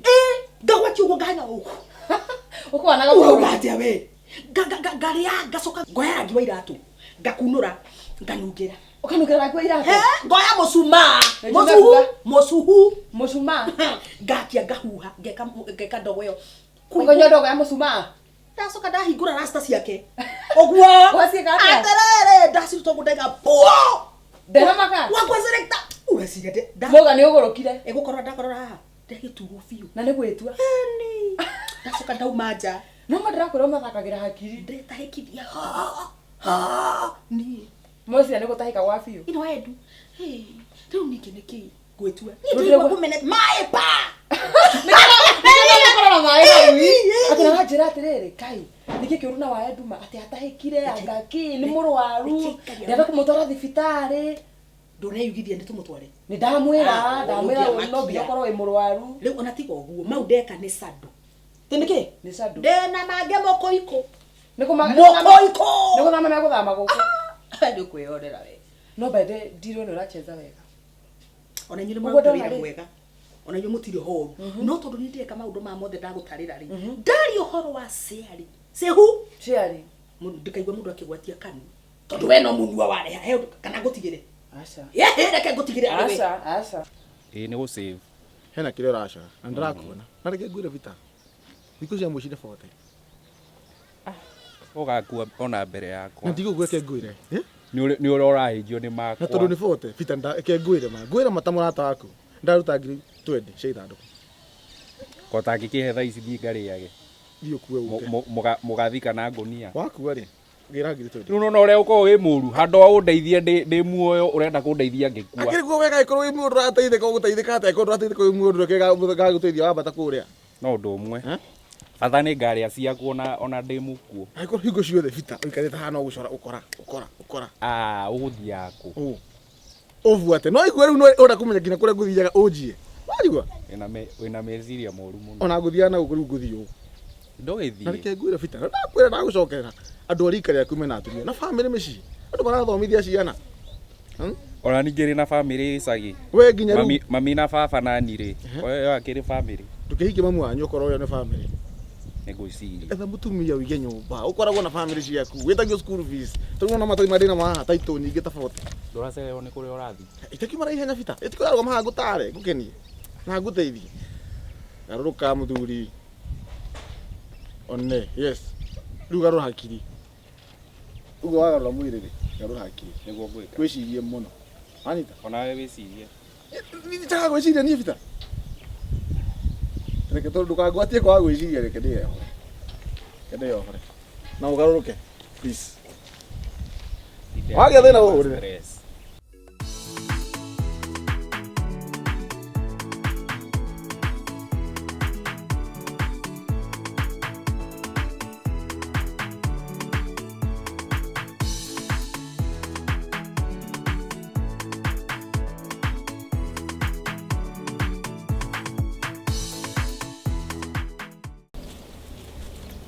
Ngagwatia ũguo ngahanya ũguo. Ũkwana Ũguo atĩa we? Ngarĩa ngacoka ngoya rangi wa iratũ. Ngakunũra, nganungĩra. Ũkanungĩra rangi wa iratũ? Ngoya mũcuma. Mũcuma. Ngakia ngahuha, ngeka ndogo ĩyo. Ũkonyo ndogo ya mũcuma? Ndacoka ndahingũra rasta ciake. Ũguo. Waciĩka atĩa? Aterere, ndaciruta ũguo ndaiga po. Nderamaka? Wakwa selector. Ureciria nde. Mũga nĩ ũgũrũkire. Egũkorwo ndakorora haha. Ndagĩturwo biũ. Na nĩ gwĩtua? Eni. Ndacoka ndauma nja. No mandĩrakwĩra ũmathakagĩra hakiri. Ndĩtahĩkithia. Niĩ. Mũcia nĩ gũtahĩka gwa biũ. Ino Edu. Rĩu ningĩ nĩkĩ gwĩtua. Nĩndĩrigua kũmene maĩ pa. Atĩ na njĩra atĩrĩrĩ, Kai, nĩkĩ kĩũru na wa Eduma atĩ atahĩkire angaki nĩ mũrwaru. Ndenda kũmũtwara thibitarĩ. Ndũneyugithia nĩtũmũtware. Nĩ ndamwĩra no nginya ũkorwo wĩ mũrwaru. Rĩu ona tiga ũguo, mau ndeka nĩ sando. Tĩ nĩkĩ? Nĩ sando. Ndĩna mangĩ mũkũikũ. Mũkũikũ. Nĩ gũthama megũthama gũkũ. Nĩ kwĩyonera we. No bende ndirwo nĩ ũracheza wega. Ona inyuĩ nĩ mũruta wĩra mwega. Ona inyuĩ mũtirĩ horu. No tondũ nĩ ndĩreka maũndũ ma mothe ndagũtarĩra rĩ. Ndari ũhoro wa ciari. Cihu? Ciari. Ndikaigua mũndũ akĩgwatia kanu. Tondũ we no mũnyua wareha kana ngũtigĩre. Aca. Reke ngũtigĩre arĩ we. Aca. Ĩĩ nĩ gũ-save. Hena kĩrĩa ũracoya. Na ndĩrakuona. Na reke ngwĩre Vita. Thikũ cia mũici nĩ bote. Ũgakua ona mbere yakwa. Na ndigũgwĩra ke ngwĩre. Nĩ ũrorahĩnjio nĩ makwa. Na tondũ nĩ bote, Vita ke ngwĩre ma. Ngwĩra mata mũrata waku. Ndaruta ngiri 20 cia ithandũkũ. Kota ngĩkĩhe thaa ici thiĩ ngarĩage. Thiĩ ũkue ũke. Mũgathika na ngũnia. Wakua rĩ, ngĩra ngiri 20. Rĩu no ũrĩa ũkorwo wĩ mũru, handũ wa ũndeithie ndĩ muoyo ũrenda kũndeithia ngĩkua. Akĩrĩ guo wega ĩkorwo wĩ mũndũ ũrateithĩka ũgũteithĩka atĩa ĩkorwo ndũrateithĩka wĩ mũndũ reke gagũteithia wambata kũrĩa. No ũndũ ũmwe. Bata nĩ ngarĩa ciaku ona ndĩ mũkuo. Angĩkorwo hingo ciothe Vita ũikarĩte haha no gũcora ũkora. Ũgũthiĩ yaku. Ũbuate. No igwe rĩu no ũrenda kũmenya nginya kũrĩa ngũthiaga ũnjie. Wajigua? Wĩna meciria moru mũno. Ona ngũthiaga na gũkũ rĩu ngũthiĩ ũũ. Ndũgĩthiĩ. Na reke ngwĩre Vita. Ndakwĩra ndagũcokerera. Andũ a rika rĩaku mena atumia na bamĩrĩ mĩciĩ. Andũ marathomithia ciana. Ona ningĩ rĩ na bamĩrĩ icagi. We nginya rĩu. Mami na baba na nirĩ. Oyo akĩrĩ bamĩrĩ. Ndũkĩhikie mamu wanyu ũkorwo ũyũ nĩ bamĩrĩ. Nĩngwĩciria. Etha mũtumia ũige nyũmba. Ũkoragwo na bamĩrĩ ciaku. Wĩtagio school fees. Tũrĩ na matoi marĩ na maha taito nyingĩ tabote. Ndũracererwo nĩ kũrĩa ũrathiĩ. Itakiuma ihenya Vita. Ĩtikũrarwo maha ngũtare ngũkenie. Na ngũteithie. Garũrũka mũthuri. One, yes. Rĩu garũra hakiri. Ugo wagarũra mwĩrĩ rĩ. Garũra hakiri. Nĩguo ngwĩka. Wĩcirie mũno. Anita. Ona we wĩcirie. Nĩnjagaga gwĩciria niĩ Vita. Reke tondũ ndũkangwatie kwaga gwĩciria reke ndĩyohore. Reke ndĩyohore. Na ũgarũrũke. Please. Wagĩa thĩna ũhũrĩre.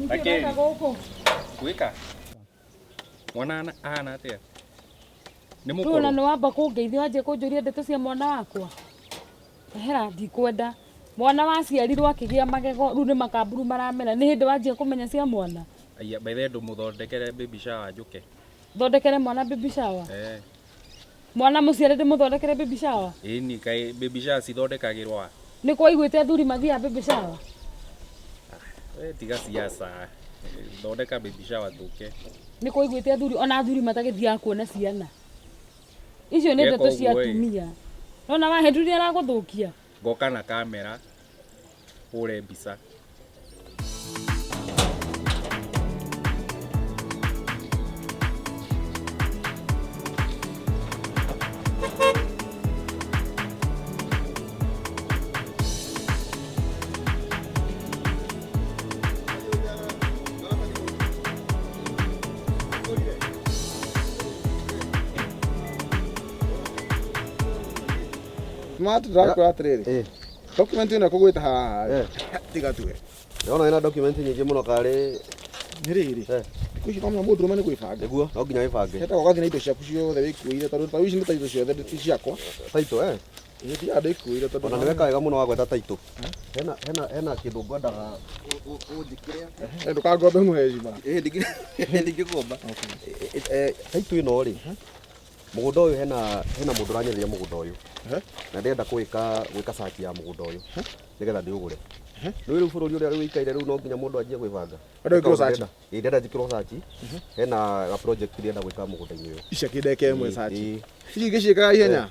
Nĩkĩreka gũkũ. Gwĩka. Mwana ahana atĩa? Nĩ Rĩu ona mũkũrũ. nĩ wamba kũngeithia wanjie kũnjũria ndeto cia mwana wakwa. Ehera ndikwenda. Mwana waciarirwo akĩgĩa magego rĩu nĩ makamburu maramera. Nĩ hĩndĩ wanjia kũmenya cia mwana. Aya by the way ndũmũthondekere baby shower njũke. Thondekere mwana baby shower. Eh. Mwana mũciare ndĩmũthondekere baby shower. Ĩni kaĩ baby shower cithondekagĩrwo a. Nĩ kwa iguĩte athuri mathiaga baby shower. Tiga siasa. Thondeka baby shower njũke. Nĩ kwa iguĩte athuri ona athuri matagĩthiaga kuona ciana. Icio nĩ Geka ndeto cia ũguo ĩ. atumia. Nona wahenduria aragũthũkia. Ngoka na kamera hũre mbica. Smart ndakora atiriri. Document ĩno kũgwĩta haha. Tiga tuwe. Ndona ina document nyingĩ mũno karĩ Nĩrĩrĩ. Thikũ ici no mũndũ ũrũme nĩ gwĩbanga. nĩguo no nginya wĩbange. Heta ũgathiĩ na indo ciaku ciothe wĩkuĩire tondũ ta ici nĩ ta indo ciothe ti ciakwa. Taito Nĩ ti andũ ikuĩire tondũ ona nĩweka wega mũno wagweta taito. Hena kĩndũ ngwendaga ũnjĩkĩre. Ndũkangombe mũheci bara. Ndingĩgomba. Taito ĩno rĩ. Mũgũnda ũyũ hena mũndũ ũranyereria mũgũnda ũyũ. Na ndĩrenda gwĩka search ya mũgũnda ũyũ nĩgetha ndĩũgũre. Rĩu bũrũri ũrĩa wĩikaire rĩu no nginya mũndũ anjie gwĩbanga. Wenda gwĩkĩrwo search? Ndĩrenda njĩkĩrwo search. Hena ga project ndĩrenda gwĩka mũgũnda-inĩ ũyũ. Ica kĩndeke ĩmwe search. Ici ingĩciĩkaga ihenya?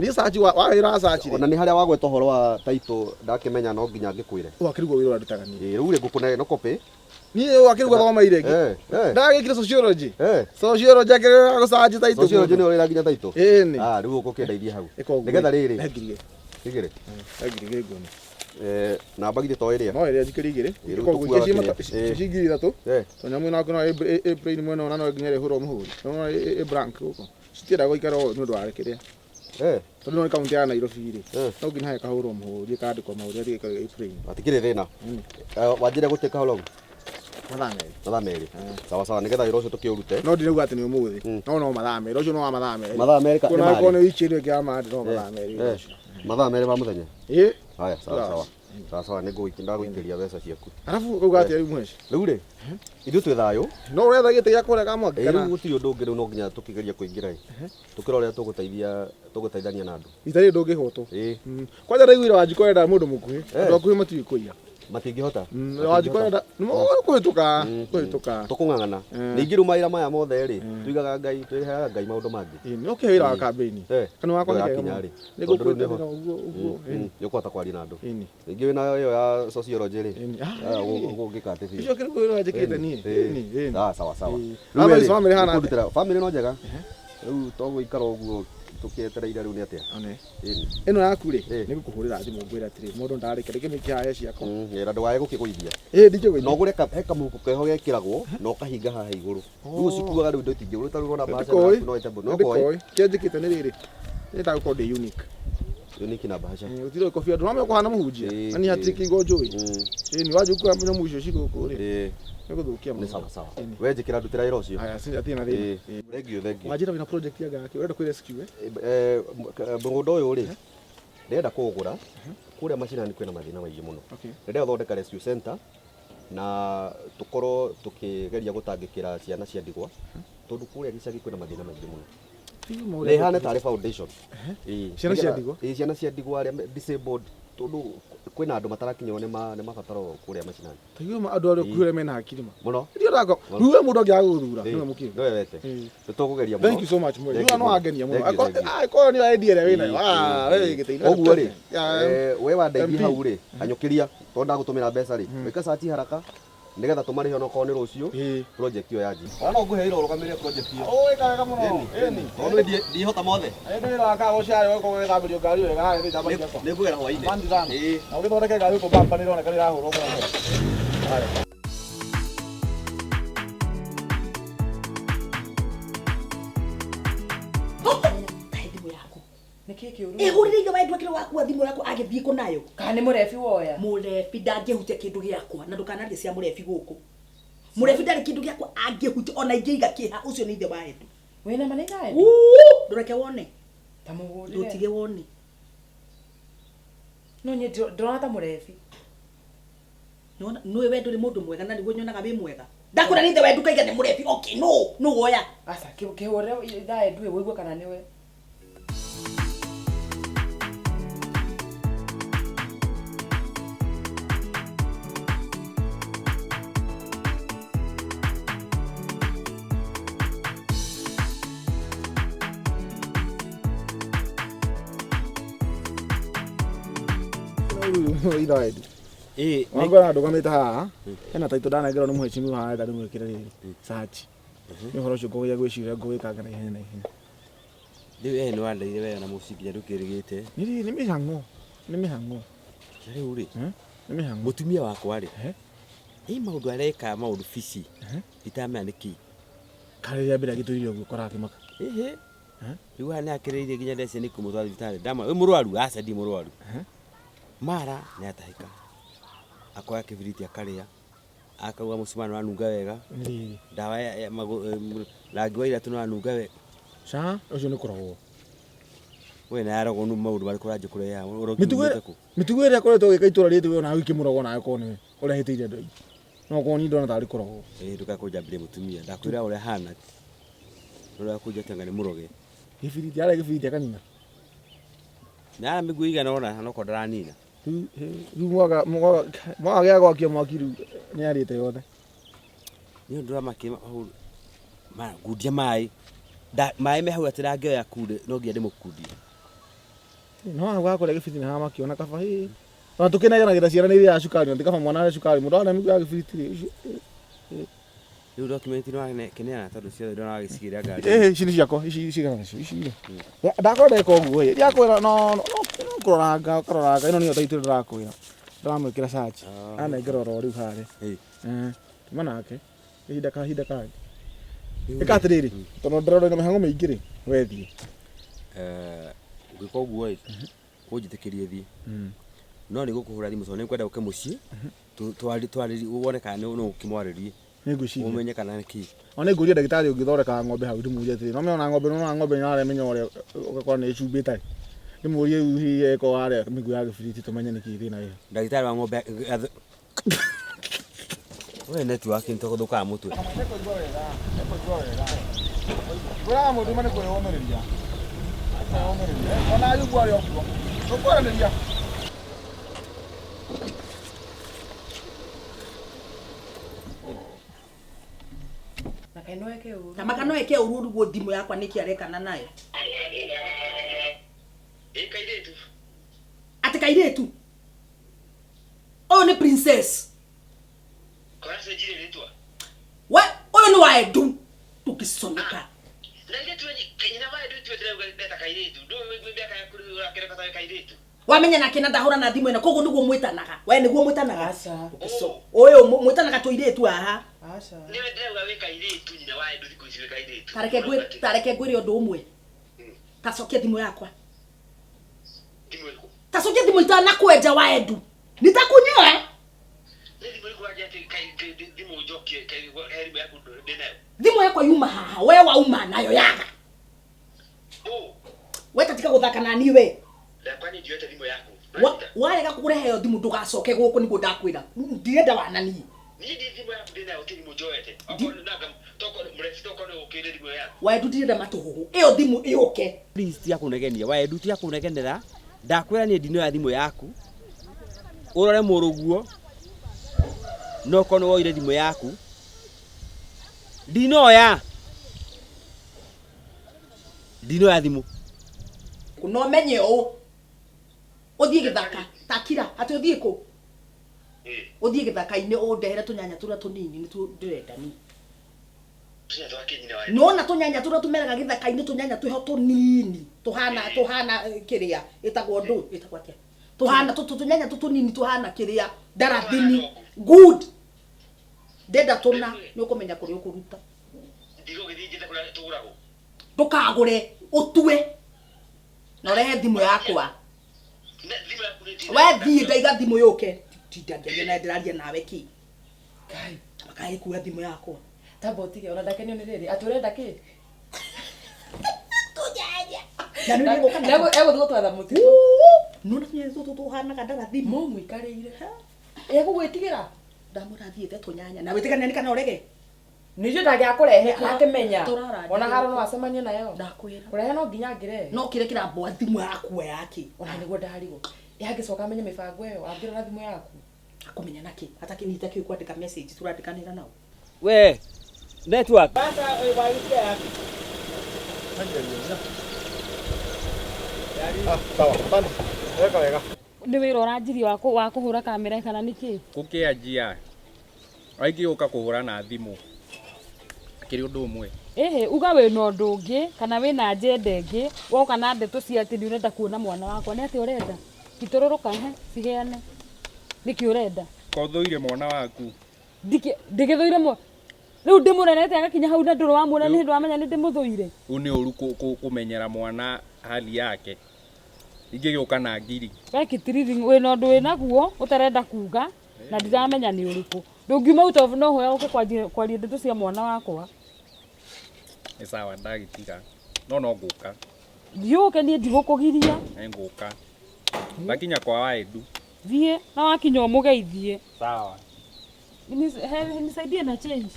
Niĩ search wawĩra search rĩ. Ona nĩ harĩa wagweta ũhoro wa taito ndakĩmenya no nginya ngĩkwĩre. Wakĩrigwo wĩra ũrandutaga niĩ. Rĩu rĩ ngũkũne no copy. Niĩ wakĩrigwo thomaire ĩngĩ. Ndagĩkire sociology. Sociology akĩrĩra gũcanji taito. Sociology nĩ ũrĩra nginya taito. Ĩni. Rĩu ũkũkĩndeithia hau. Nĩgetha rĩrĩ. Igĩrĩ. Ngiri ngoni. Namba githĩ to ĩrĩa. No ĩrĩa njikĩrĩ igĩrĩ. Koguo ici ngiri ithatũ. Tonyamũ ĩno akona April mwena ona no nginya rĩhũrwo mũhũri. No blank gũkũ. Citienda gũikara nĩ ũndũ wa kĩrĩa. Tondũ no kaunti ya Nairobi rĩ. No nginya kahũrwo mũhũri kandĩkwo mahũri athiĩ gĩkĩrĩ April. Atikĩrĩ thĩna. Wanjĩre gũtĩka how long? Mathaa merĩ. Sawa sawa nĩgetha wĩra ũcio tũkĩũrute. No ndirauga atĩ nĩ ũmũthĩ. No mathaa merĩ. Ũcio no wa mathaa merĩ. Mathaa merĩ kana marĩ. Kuna wiki ĩrĩa ya maandĩ no mathaa merĩ. Mathaa merĩ ma mũthenya. Haya sawa. Sawa ndagũikĩria mbeca ciaku. Arabu uga atĩ mũheci. Rĩu rĩ. Ithuĩ twĩ thayũ. No ũretha gĩtĩ gĩa kũrega mwaki kana. Rĩu gũtirĩ ũndũ ũngĩ rĩu no nginya tũkĩgeria kũingĩra. Tũkĩrora ũrĩa tũgũteithania na andũ. Itarĩ ndũngĩhotwo. Kwanja ndaiguire Wanjikũ mũndũ mũkuhĩ. Andũ akuhĩ matiũĩ kũiya. Matingĩhota. Wanjikũ nĩ kũhĩtũka. Tũkũng'ang'ana. Ningĩ rĩu mawĩra maya mothe rĩ. Tuigaga Ngai, twĩheaga Ngai maũndũ mangĩ. Nĩ ũkĩhe wĩra wa kambĩini. Kana wakwa nĩ kinya rĩ. Nĩ gũkwĩra ũguo. Nĩũkũhota kwaria na andũ. Ningĩ wĩna ĩyo ya sociology rĩ. Ũgũgĩka atĩ biũ. Icio kĩrĩ wĩra njĩkĩte niĩ. Sawa. Family no njega. Rĩu to gũikara ũguo tukietereire riu ni atia ino yaku ri ni gukuhurira thimu ngwira atiri mundu ndarike rike mikihaye ciako ngira ndwaye gukiguithia ndije no gure heka muhuko keho gekiragwo no kahinga haha iguru riu cikuaga riu ndotinge uri taru rona bacha no etambo no koi kianjikite ni riri ni ta ko de unique unique na bacha utiro ko fia ndwame ko hana muhunjia ani hatiki ngojowi ni waje kwa nyamu icio ciguku ri Nĩgũthũkia mũno. Sawa sawa. Wewe njĩkĩra ndutĩra wĩra ũcio. Aya sinjatia na thĩna. Thengiũ. Wajira wĩna project ya gake ũrenda kwĩ rescue mũgũnda ũyũ rĩ ndĩrenda kũgũra kũrĩa macinani kwĩna mathĩna maingĩ mũno. Ndĩrenda gũthondeka rescue center na tũkorwo tũkĩgeria gũtangĩkĩra ciana cia ndigwa tondũ kũrĩa gĩcagi kwĩna mathĩna maingĩ mũno. Nĩhana tarĩ foundation. Ciana cia ndigwa. Ciana cia ndigwa arĩa disabled tondũ kwĩna andũ matarakinywo nĩ mabataro kũrĩa macinani. Tayuma andũ arĩa kuhire mena hakiri ma. Mũno. Ndio rako. Ruwe mũndũ angĩagũthura. Nĩwe mũkiri. Nĩwe wete. Tũtũkũgeria mũno. Thank you so much mũno. Ruwe no angenia mũno. Ko ni idea ĩrĩa wĩna. Wewe gĩteithia. Ũguo rĩ. We wandeithia hau rĩ. Anyũkĩria tondũ ndagũtũmĩra mbeca rĩ. Wĩka search haraka. Nigetha tumarĩhe ona korwo nĩ rũciũ project ĩyo yanji. Ona no ngũhe ira ũrũgamĩrĩre project ĩyo. Oi kaga mũno. Eni. Tondũ ndihota mothe. Nĩ wĩra wa gũciara wewe kũgũra thambĩrio ngari wega haha nĩ thambĩrio ciakwa. Nĩ ngũgera hwaĩ-inĩ. Na ũgĩthondeke ngari ũkũ bamba nĩ ĩroneka nĩ ĩrahũrwo mũno. Haya. Ehurire wae ndwekire waku thimu yako agithie ko nayo kana ni murefi woya murefi ndangĩhutia kindu giakwa na ndukanarie cia murefi guku murefi ndari kindu giakwa angĩhutia ona ingĩiga kĩha ucio nĩ ithe waetu wena manega ndureke wone ta mugurire ndutige wone no nye ndona ta murefi nona nwe we nduri mundu mwega na niguo nyonaga wi mwega ndakura nĩ ithe waetu kaiga nĩ murefi okay no woya asa kihore thae ndue wigua kana niwe Ida edu. Ngona ndugamite haha. Hena taito ndanengerwo ni muheshimiwa haha ndari mwikire riri. Search. Ni horo cio ngoya gwiciria ngwikanga na ihenya na ihenya. Riu no andaire wega na mucikinya ndukirigite. Ni mihango. Ni mihango. Riu ri. Ni mihango. Mutumia wakwa ri. Maundu areka maundu fici. Itamenya niki. Kare ya mbere agituririo gukora akimaka. Riu hana akiriire ginya ndece ni kumutwara thibitari. Ndama we murwaru aca ndi murwaru. Mara ni atahika. Akoya kibiriti akaria. Akauga mucumani wanunga wega. Ndawa ya rangi wa iratu wanunga wega. Sa ucio ni kuragwo. We na yarago nu maundu bari kuraje kureya. Mitugo ira koretwo gikaitura ritu we na ikimuragwo na yako ni urehitiire andu aingi. No ko ni ndona tari kuragwo. Nduka kujambire mutumia. Ndakwira ure hana. Ura kuja tanga ni muroge. Gibiriti ara gibiriti akanina. Na migu igana ona hano ko ndaranina. Riu mwaga gya gwakia mwaki riu ni arite yothe. Ni ndura makima ma gudia mai. Mai me hau atira ngioya kude no ngia ndimukudie. No agwa kore gibiriti na maki ona kaba hi. Na tukenagira gira ciara ni iria cukari ndikaba mwana wa cukari mundu ana migu ya gibiriti ri. Riu document no ane kenea tondu cio ndona agicigira ngari. Ici ni ciako ici cigana ici. Ndakora ko nguo ye. Ndiakwira no kuroraga ino niyo taitire ndirakwira. Ndamwikira search. Ana ngiroro riu hare. Manake ihinda ka. Ikatiriri. Tono ndroro na mihango mingi ri wethie. Ngiko guo kunjitikirie thie. No ni gukuhura thimu so ni kwenda uke mucii. Twari wone kana no ukimwaririe. Niguciria. Umenye kana niki. Ona nguria ndagitari ungithoreka ng'ombe hau ndimuje atiri. No meona ng'ombe no ng'ombe ni ara menya ore ukakora ni cumbite. Ndimurie hihi eko are migu ya gibiriti tumenye niki thina iyo. Ndagitari wa ng'ombe we network ntogothuka mutwe. Bora mundu mane ko yomereria. Ona ayu gwari okuo. Tukwaranĩria. Kamaka no eke ururu go thimu yakwa niki arekana nayo. Kairetu. Ati kairetu. Oh ni princess. Kwa sababu jile letwa. Wa oyo ni wa edu. Tukisomeka. Na ile tu kenya na wa edu tu ndeta kairetu. Do mbia kaya kuri akere kata kairetu. Wamenya na kina ndahura na thimu ina kogo niguo mwitanaga. We niguo mwitanaga. Aca. Oyo mwitanaga tuiretu aha. Aca. Niwe ndauga we kairetu nyina wa edu thikuciwe kairetu. Tareke gwire undu umwe. Tacokia thimu yakwa. Thimu yako. Tacokia thimu itana kwenja wa edu. Nitakunyoa. Thimu yako aje thimu jokie herimu yako ndenayo. Thimu yako yuma haha. We wauma nayo yaga. We katika guthaka na niwe. Kwani ndio thimu yako. Warega kurehe thimu ndugacoke guku niguo ndakwira. Ndirenda wanani. Ni thimu yako ndenayo thimu joete. Akona naga toko mrefu toko no ukire thimu yako. Wa edu ndirenda matuhuhu. Iyo thimu iuke. Please ya kunegenia. Wa edu ya kunegenera. Ndakwira ni ndino ya thimu yaku. Urore muruguo. No kono woire thimu yaku. Dino ya thimu. Kuno menye o. Othie githaka. Takira ati othie ku. Othie githaka-ini o ndehere tunyanya turia tunini ni tu ndirenda ni. Tunyanya twa kinyina wa. No na tunyanya turia tumeraga githaka-ini tunyanya tweho tunini. Tuhana kiria itagwo ndu itagwo atia. Tuhana tunyanya tunini tuhana kiria ndarathini. Good. Ndenda tuna ni ukumenya kuri ukuruta. Ndigo githije kula tugurago. Ndukagure utue. Na rehe thimu yakwa. Thimu yaku ni We thie ndaiga thimu yuke. Tindagia na ndiraria nawe ki. Kai. Makai kuwa thimu yakwa. Tabotige ona ndakenio ni riri. Aturenda ki? Tujaja. Ya nini ngo kana? Ego twatha muti. Nuna nyezo tuhana kadara thimu. Mo mwikareire. Ego gwitigira. Ndamurathiete tunyanya. Na witigana ni kana urege. Nije ndagiakurehe akimenya. Turara. Ona haro no acemanie nayo. Ndakwira. Kurehe no nginya ngire. No kire kirambo thimu yakwa yake. Ona niguo ndarigo. Yagicoka amenye mibango iyo angira na thimu yaku. Akumenya naki. Hata kinita kiu kwandika message turandikanira nao. We network. Basa waitia yako. Sawa, bana. Weka. nĩ wĩra ũranjirie wa kũhũra kamera kana nĩkĩ? Gũkĩanjia aingĩũka kũhũra na thimũ akĩrĩ ũndũ ũmwe. Ĩhĩ uga wĩna ũndũ ũngĩ kana wĩna njenda ĩngĩ woka na ndeto cia atĩ nĩũrenda kuona mwana wakwa nĩ atĩ ũrenda itũrũrũka ciheane nĩkĩ ũrenda Kothũire mwana waku ndigĩthũire rĩu ndĩmũrerete agakinya hau na ndũrũ wa muona nĩ hĩndĩ wamenya nĩ ndĩmũthũire. Rĩu nĩ ũru kũmenyera mwana hali yake ingĩgĩũka na ngiri. We Kitirithi wĩna ũndũ wĩnaguo ũtarenda kuga na ndiramenya nĩ ũrĩkũ. Ndũngiuma out of nowhere ũke kwaria ndeto cia mwana wakwa. Nĩ sawa ndagĩtiga no ngũka. Thiũke niĩ ndigũkũgiria. Ngũka. Ndakinya kwa Waĩdu. Thiĩ na wakinya ũmũgeithie. Sawa. Nisaidie na change.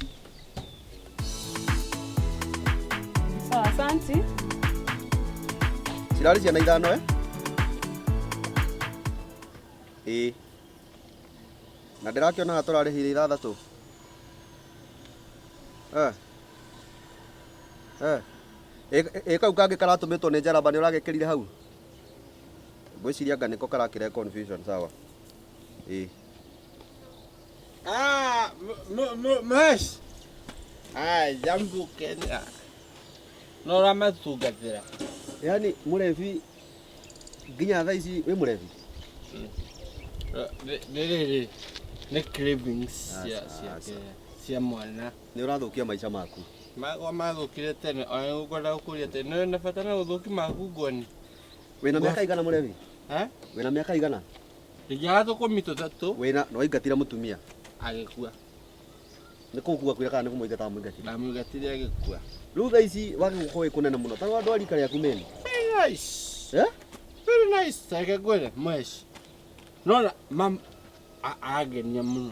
Sawa, asante. Cirarĩ ciana ithano na ndĩrakĩona tũrarĩhire ithathatũ. Kau kangĩ karatũmĩtwo nĩ Njaramba nĩ ũragĩkĩrire hau? Ngwĩciria anga nĩko karakĩrehe confusion. Sawa. Mas. Jambo Kenya. No ramatungatĩra. Yaani mũrebi nginya thaa ici wĩ mũrebi? Nĩ cravings cia mwana. Nĩ ũrathũkia maica maku. Mathũkire tene ona nĩũkwenda gũkũria tene nĩ na bata na gũthũki maku ngoni. Wĩna mĩaka igana mũrebi? Wĩna mĩaka igana? Ingĩaga tũkũmi tũtatũ. Wĩna no aingatira mũtumia agĩkua. Nĩ kũgua kwĩra kana nĩ kũmũingata mũingatire? Ndamũingatire agĩkua. Rĩu thaa ici wagĩgũkorwo kũnene mũno tarĩ andũ a rika rĩaku meni? Very nice. Very nice. Tege gwĩre mweci. Nona mam agenia mũno.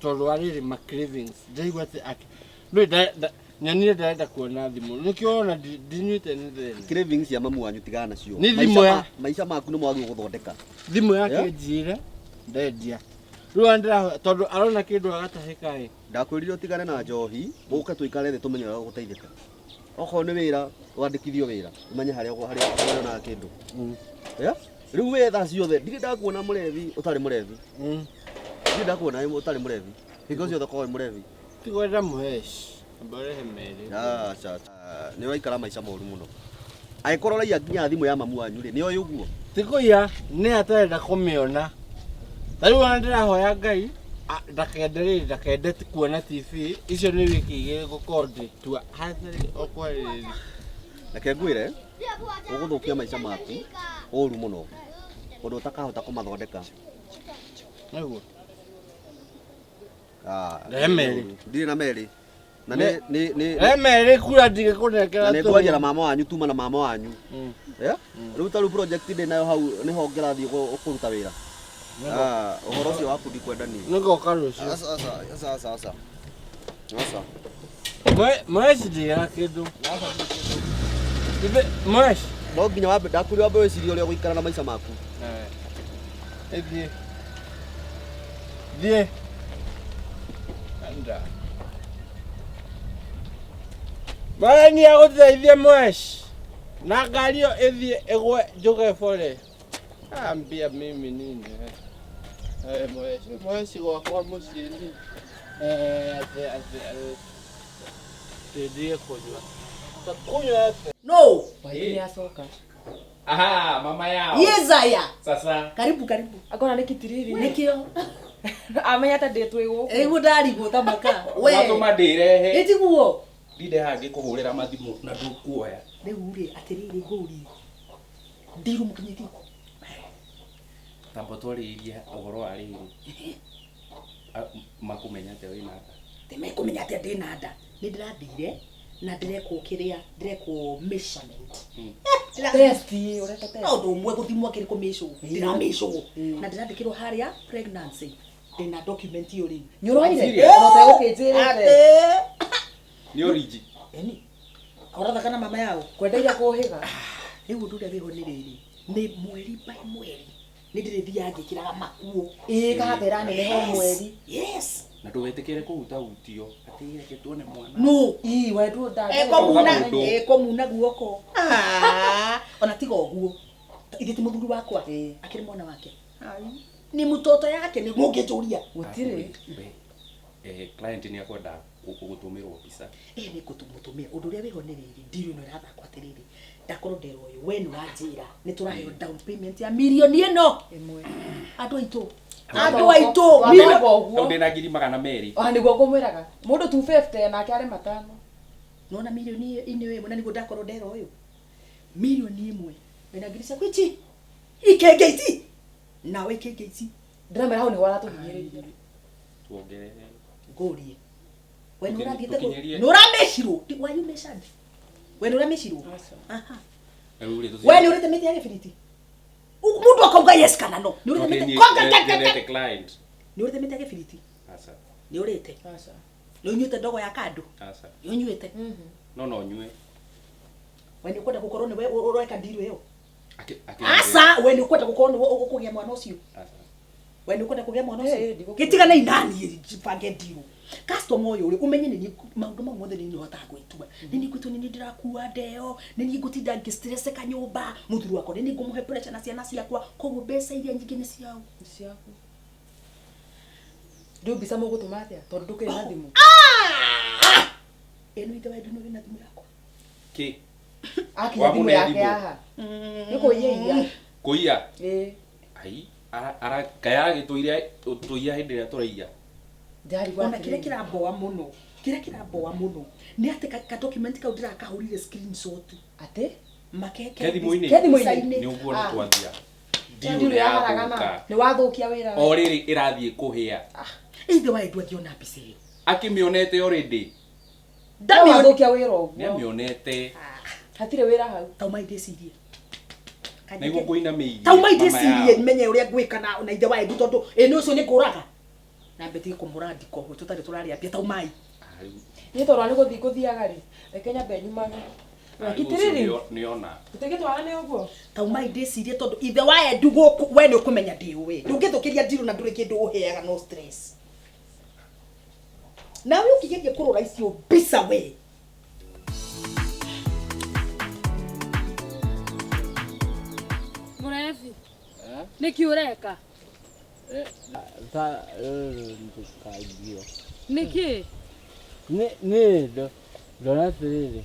Tondũ wa rĩrĩ ma cravings. Ndaigua atĩ nyonire ndarenda kuona thimũ. Nĩkĩo ona ndinyuĩte nĩ thĩna. Cravings ya mamu wanyu tigana nacio. Nĩ thimũ ya maica maku nĩ mwagĩ gũthondeka. Thimũ yake njire ndendia. Rĩu andĩra tondũ arona kĩndũ agatahĩka. Ndakwĩrire ũtigane na njohi, ũke tũikare thĩ tũmenye ũrĩa gũgũteithĩka. Okorwo nĩ wĩra, wandĩkithio wĩra, ũmenye harĩa ũrona kĩndũ. Rĩu we thaa ciothe ndirĩ ndakuona mũrebi ũtarĩ mũrebi. Ndirĩ ndakuona ũtarĩ mũrebi. Hingo ciothe ũkorwo wĩ mũrebi. Tigwenda mũheci. Mbarehe merĩ. Nĩ ũraikara maica moru mũno. Angĩkorwo ũraiya nginya thimũ ya mamu wanyu rĩ, nĩ oĩ ũguo? Tikũiya nĩ atarenda kũmĩona. Rĩu ona ndĩrahoya Ngai ndakende kuona TV icio nĩ wiki igĩrĩ gũkorwo ndĩtua hatarĩ okwarĩrĩria. Reke ngwĩre ũgũthũkia maica maku ũru mũno ũndũ ũtakahota kũmathondeka. Nĩguo. Ndirĩ na merĩ. Na merĩ kura ndigĩkũnengera. Na nĩngwaria na mama wanyu tuma na mama wanyu. Rĩu ta rĩu project ndĩ nayo hau nĩho ngĩrathiĩ kũruta wĩra. Ũhoro ũcio waku ndikwendania. Nĩngoka rũciũ. Sasa. Mweci ndiga kĩndũ. Mweci. No nginya ndakwĩrire wambe wĩcirie ũrĩa ũgũikara na maica maku. Thiĩ. Anda. Mwana agũteithie mweci. Na ngari ĩyo ĩthiĩ ĩgwe njuge bore. Ambia mimi nini? Mweci gwakwa mũciĩ ni. Ndiye kujua. Takunywa No. Waithĩ nĩacoka. Aha, mama yao. Yezaya. Sasa. Karibu. Akona nĩ Kitirithi. Nĩkĩo. Amenya ta ndĩtwĩ gũkũ. Ĩguo ndarigwo ta maka. We. Watũma ndĩrehe. Ĩtiguo. Ndinde hangĩ kũhũrĩra mathimũ na ndũkuoya. Rĩu rĩ atĩrĩrĩ ngũri. Ndiru mũkinyĩti. Tambo twarĩirie ũhoro wa rĩrĩ. Makumenya atĩ wĩna nda. Tĩmekũmenya atĩ ndĩna nda. Nĩ ndĩrathire na ndirekwo measurement. Test ureta test. Ũndũ ũmwe gũthimwo kĩrĩkũ mĩcũ. Ndĩramĩcũ. Na ndĩrandĩkĩrwo harĩa pregnancy. Ndĩna document iyo rĩu. Nyũroire. Nota gũkĩnjĩrĩte. Nĩ origi. Eni. Aũratha kana mama yao. Kwendagia kũhĩga. Rĩu ũndũ ũrĩa wĩho nĩ rĩrĩ. Nĩ mweri by mweri. Nĩ ndĩrĩthiaga ngĩkĩraga makuo. Kathera nene ho mweri. Yes. Na ndũgetĩkĩre kũhutahutio atĩ reke tuone mwana. No. Wetu nda. Ekũmuna guoko. Ona tiga ũguo. Igiti muthuri wakwa akiri mwana wake. Ni mtoto yake ni mungejuria. Gutire. Client ni akwenda gutumirwo pizza. Ni gutumutumia undu ria wiho ni riri ndiru no rathakwa atiriri. Ndakorwo ndero uyu we ni wanjira ni turaheo down payment ya milioni ino imwe. Andu aitu Milioni ndina ngiri magana meri. Niguo ngumwiraga mundu 250 nake ari matano. Nona milioni ino imwe na niguo ndakorwo ndero uyu. Milioni imwe ndina ngiri cia kwichi ikengeici nawe ikengeici ndĩramera hau nĩ waratuhinyĩrĩirie tuongerere ngorie we nũrathiĩte nũramecirwo why you measured we nũramecirwo aha we nĩ ũrĩte mĩtĩ ya gĩbiriti mũndũ akauga yes kana no nĩ ũrĩte client nĩ ũrĩte mĩtĩ ya gĩbiriti aca nĩ ũrĩte aca nĩ ũnyuĩte ndogo ya kandu aca nĩ ũnyuĩte no nyue we nĩ ũkwenda gũkorwo nĩ we ũroeka ndiru ĩyo asa we nĩ ũkwenda gũkorwo nĩ ũkũgĩa mwana ũcio we nĩ ũkwenda kũgĩa mwana ũcio gĩtigana inani jipange ndiru customer ũyũ umenye nĩ maũndũ mau mothe nĩ hotaga gwĩtua nĩ gwĩtu nĩ ndĩrakua ndeo nĩ ngũtinda ngĩstress kanyũmba mũthuri wakwa nĩ ngũmũhe pressure na ciana ciakwa koguo mbeca iria nyingĩ nĩ ciaku rĩu mbica mũgũtũma atĩa tondũ ndũkĩrĩ na thimũ ĩno ithe wendu nĩ na thimũ yakwa kĩ akĩnya thimũ yake haha nĩ kũiya kũiya ai ara kaya gĩtũire tũiya hĩndĩ ĩrĩa tũraiya ona kĩrĩa kĩramboa mũno nĩ atĩ ka document kau ndirakahũrire screenshot atĩ makeke kethimo-inĩ nĩ ũguo nĩ twathia ndiru ya haragana nĩ wathũkia wĩra o rĩrĩ ĩrathiĩ kũhĩa ithe wa endu akiona mbica ĩyo akĩmĩonete already ndamĩthũkia wĩra ũguo nĩamĩonete hatirĩ wĩra hau tauma indĩcirie nĩguo ngũinamĩirie tauma indĩcirie menye ũrĩa ngwĩka na ithe wa endu tondũ ĩno ũcio nĩ kũraga na mbetige kũmũrandi koho tũtarĩ tũrarĩambia taumai nĩ tondũ nĩ gũthiĩ gũthiaga rĩ reke nyambe nyumage Kitiriri niona tutigitwarane uguo tauma indĩcirie tondũ ithe wa endu gũkũ we nĩ ũkũmenya ndĩũĩ ndũngĩthũkĩria ndiru na ndũrĩ kĩndũ ũheaga no stress nawe ũkĩgeria kũrora icio mbica we Mũrebi nĩkĩ ũreka ta ndikagio nĩkĩ nĩ ndona atĩrĩrĩ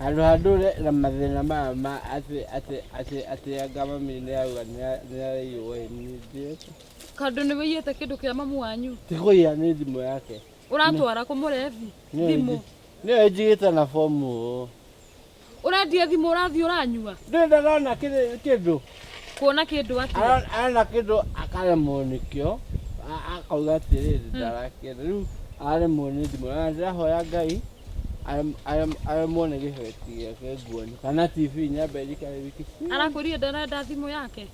andũ handũ na mathĩna ma atĩ anga mami nĩ auga nĩ araiywo nĩ Kando nĩ wĩiyĩte kĩndũ kĩa mamu wanyu tikũiya nĩ thimũ yake ũratwara kũ Mũrebi thimũ nĩyo njigĩte na fomu ũrendia thimũ ũrathiĩ ũranyua ndĩndona kĩndũ kuona kĩndũ atĩ ana kĩndũ akaremwo nĩkĩo akauga atĩrĩrĩ ndarakĩenda rĩu aremwo nĩ thimũ na ndĩrahoya Ngai aremwo nĩ gĩbeti gĩake nguoni kana TV nyambe njikare wiki arakwĩrire ndarenda thimũ yake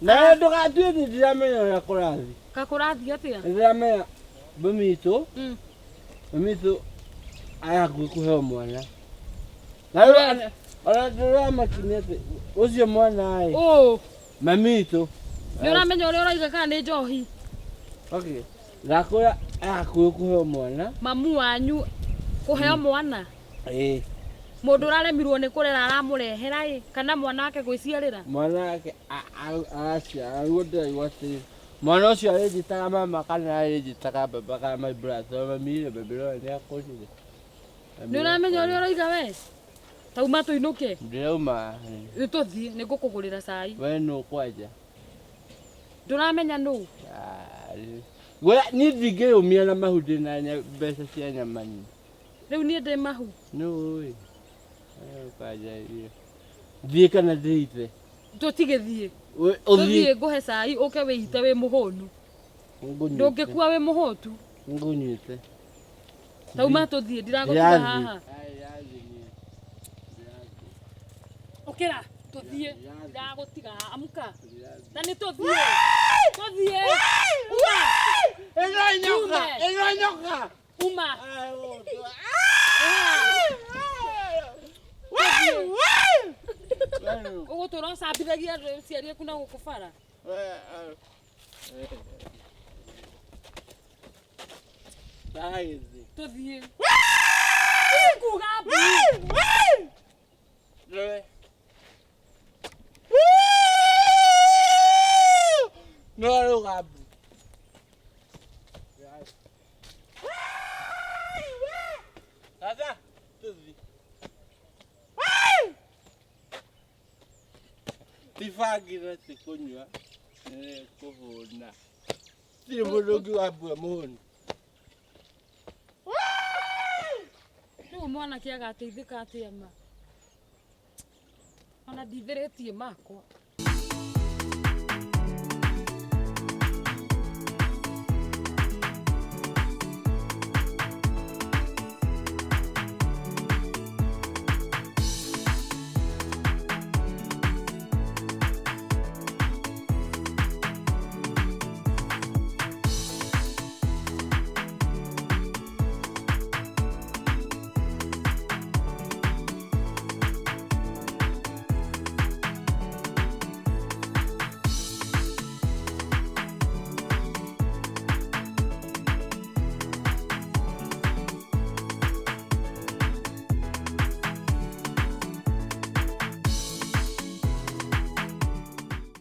na ndũgatue nĩ ndiramenya ũrĩa kũrathiĩ kakũrathiĩ atĩa ndiramenya mami witũ arakuĩ kũheo mwana na rĩu ona ndĩramakinya atĩ ũcio mwana-ĩ mami witũ nĩ ũramenya ũrĩa ũraiga kana nĩ njohi okay ndakwĩra arakuĩ kũheo mwana mamu wanyu kũheo mwana mũndũ ũraremirwo nĩ kũrera aramũrehera kana mwana wake gwĩciarĩra mwana wake araciara ruo ndĩraigua atĩrĩrĩ mwana ũcio arĩnjĩtaga mama kana arĩnjĩtaga baba kana my brother mamire babĩrora nĩ akũrire nĩ ũramenya ũrĩa ũraiga we tauma tũinũke ndĩrauma tũthiĩ nĩ ngũkũgũrĩra cai we nũ kwanja ndũramenya nũ niĩ ndingĩyũmia na mahu ndĩna mbeca cia nyama nyingĩ rĩu niĩ ndĩ mahu nũĩ ũkanjarĩria thiĩ kana ndĩite tũtigĩthiĩ tũthiĩ ngũhe cai ũke wĩite wĩ mũhũnu ndũngĩkua wĩ mũhũtu ngũnyuĩte tauma tũthiĩ ndiragũtiga haha ũkĩra tũthiĩ ndiragũtiga amka na nĩ tũthiĩ ĩno nyoka uma ũgũtũra ũcambithagia ciari aku na gũkũ bara tũthiĩ kuga Sasa tuzi. Tifagira sikunywa. Kuhuna. Siri murugi wa bwa muhuni. Rĩu mwanake agateithĩka atĩa ma? Ona ndithĩrĩtie makwa.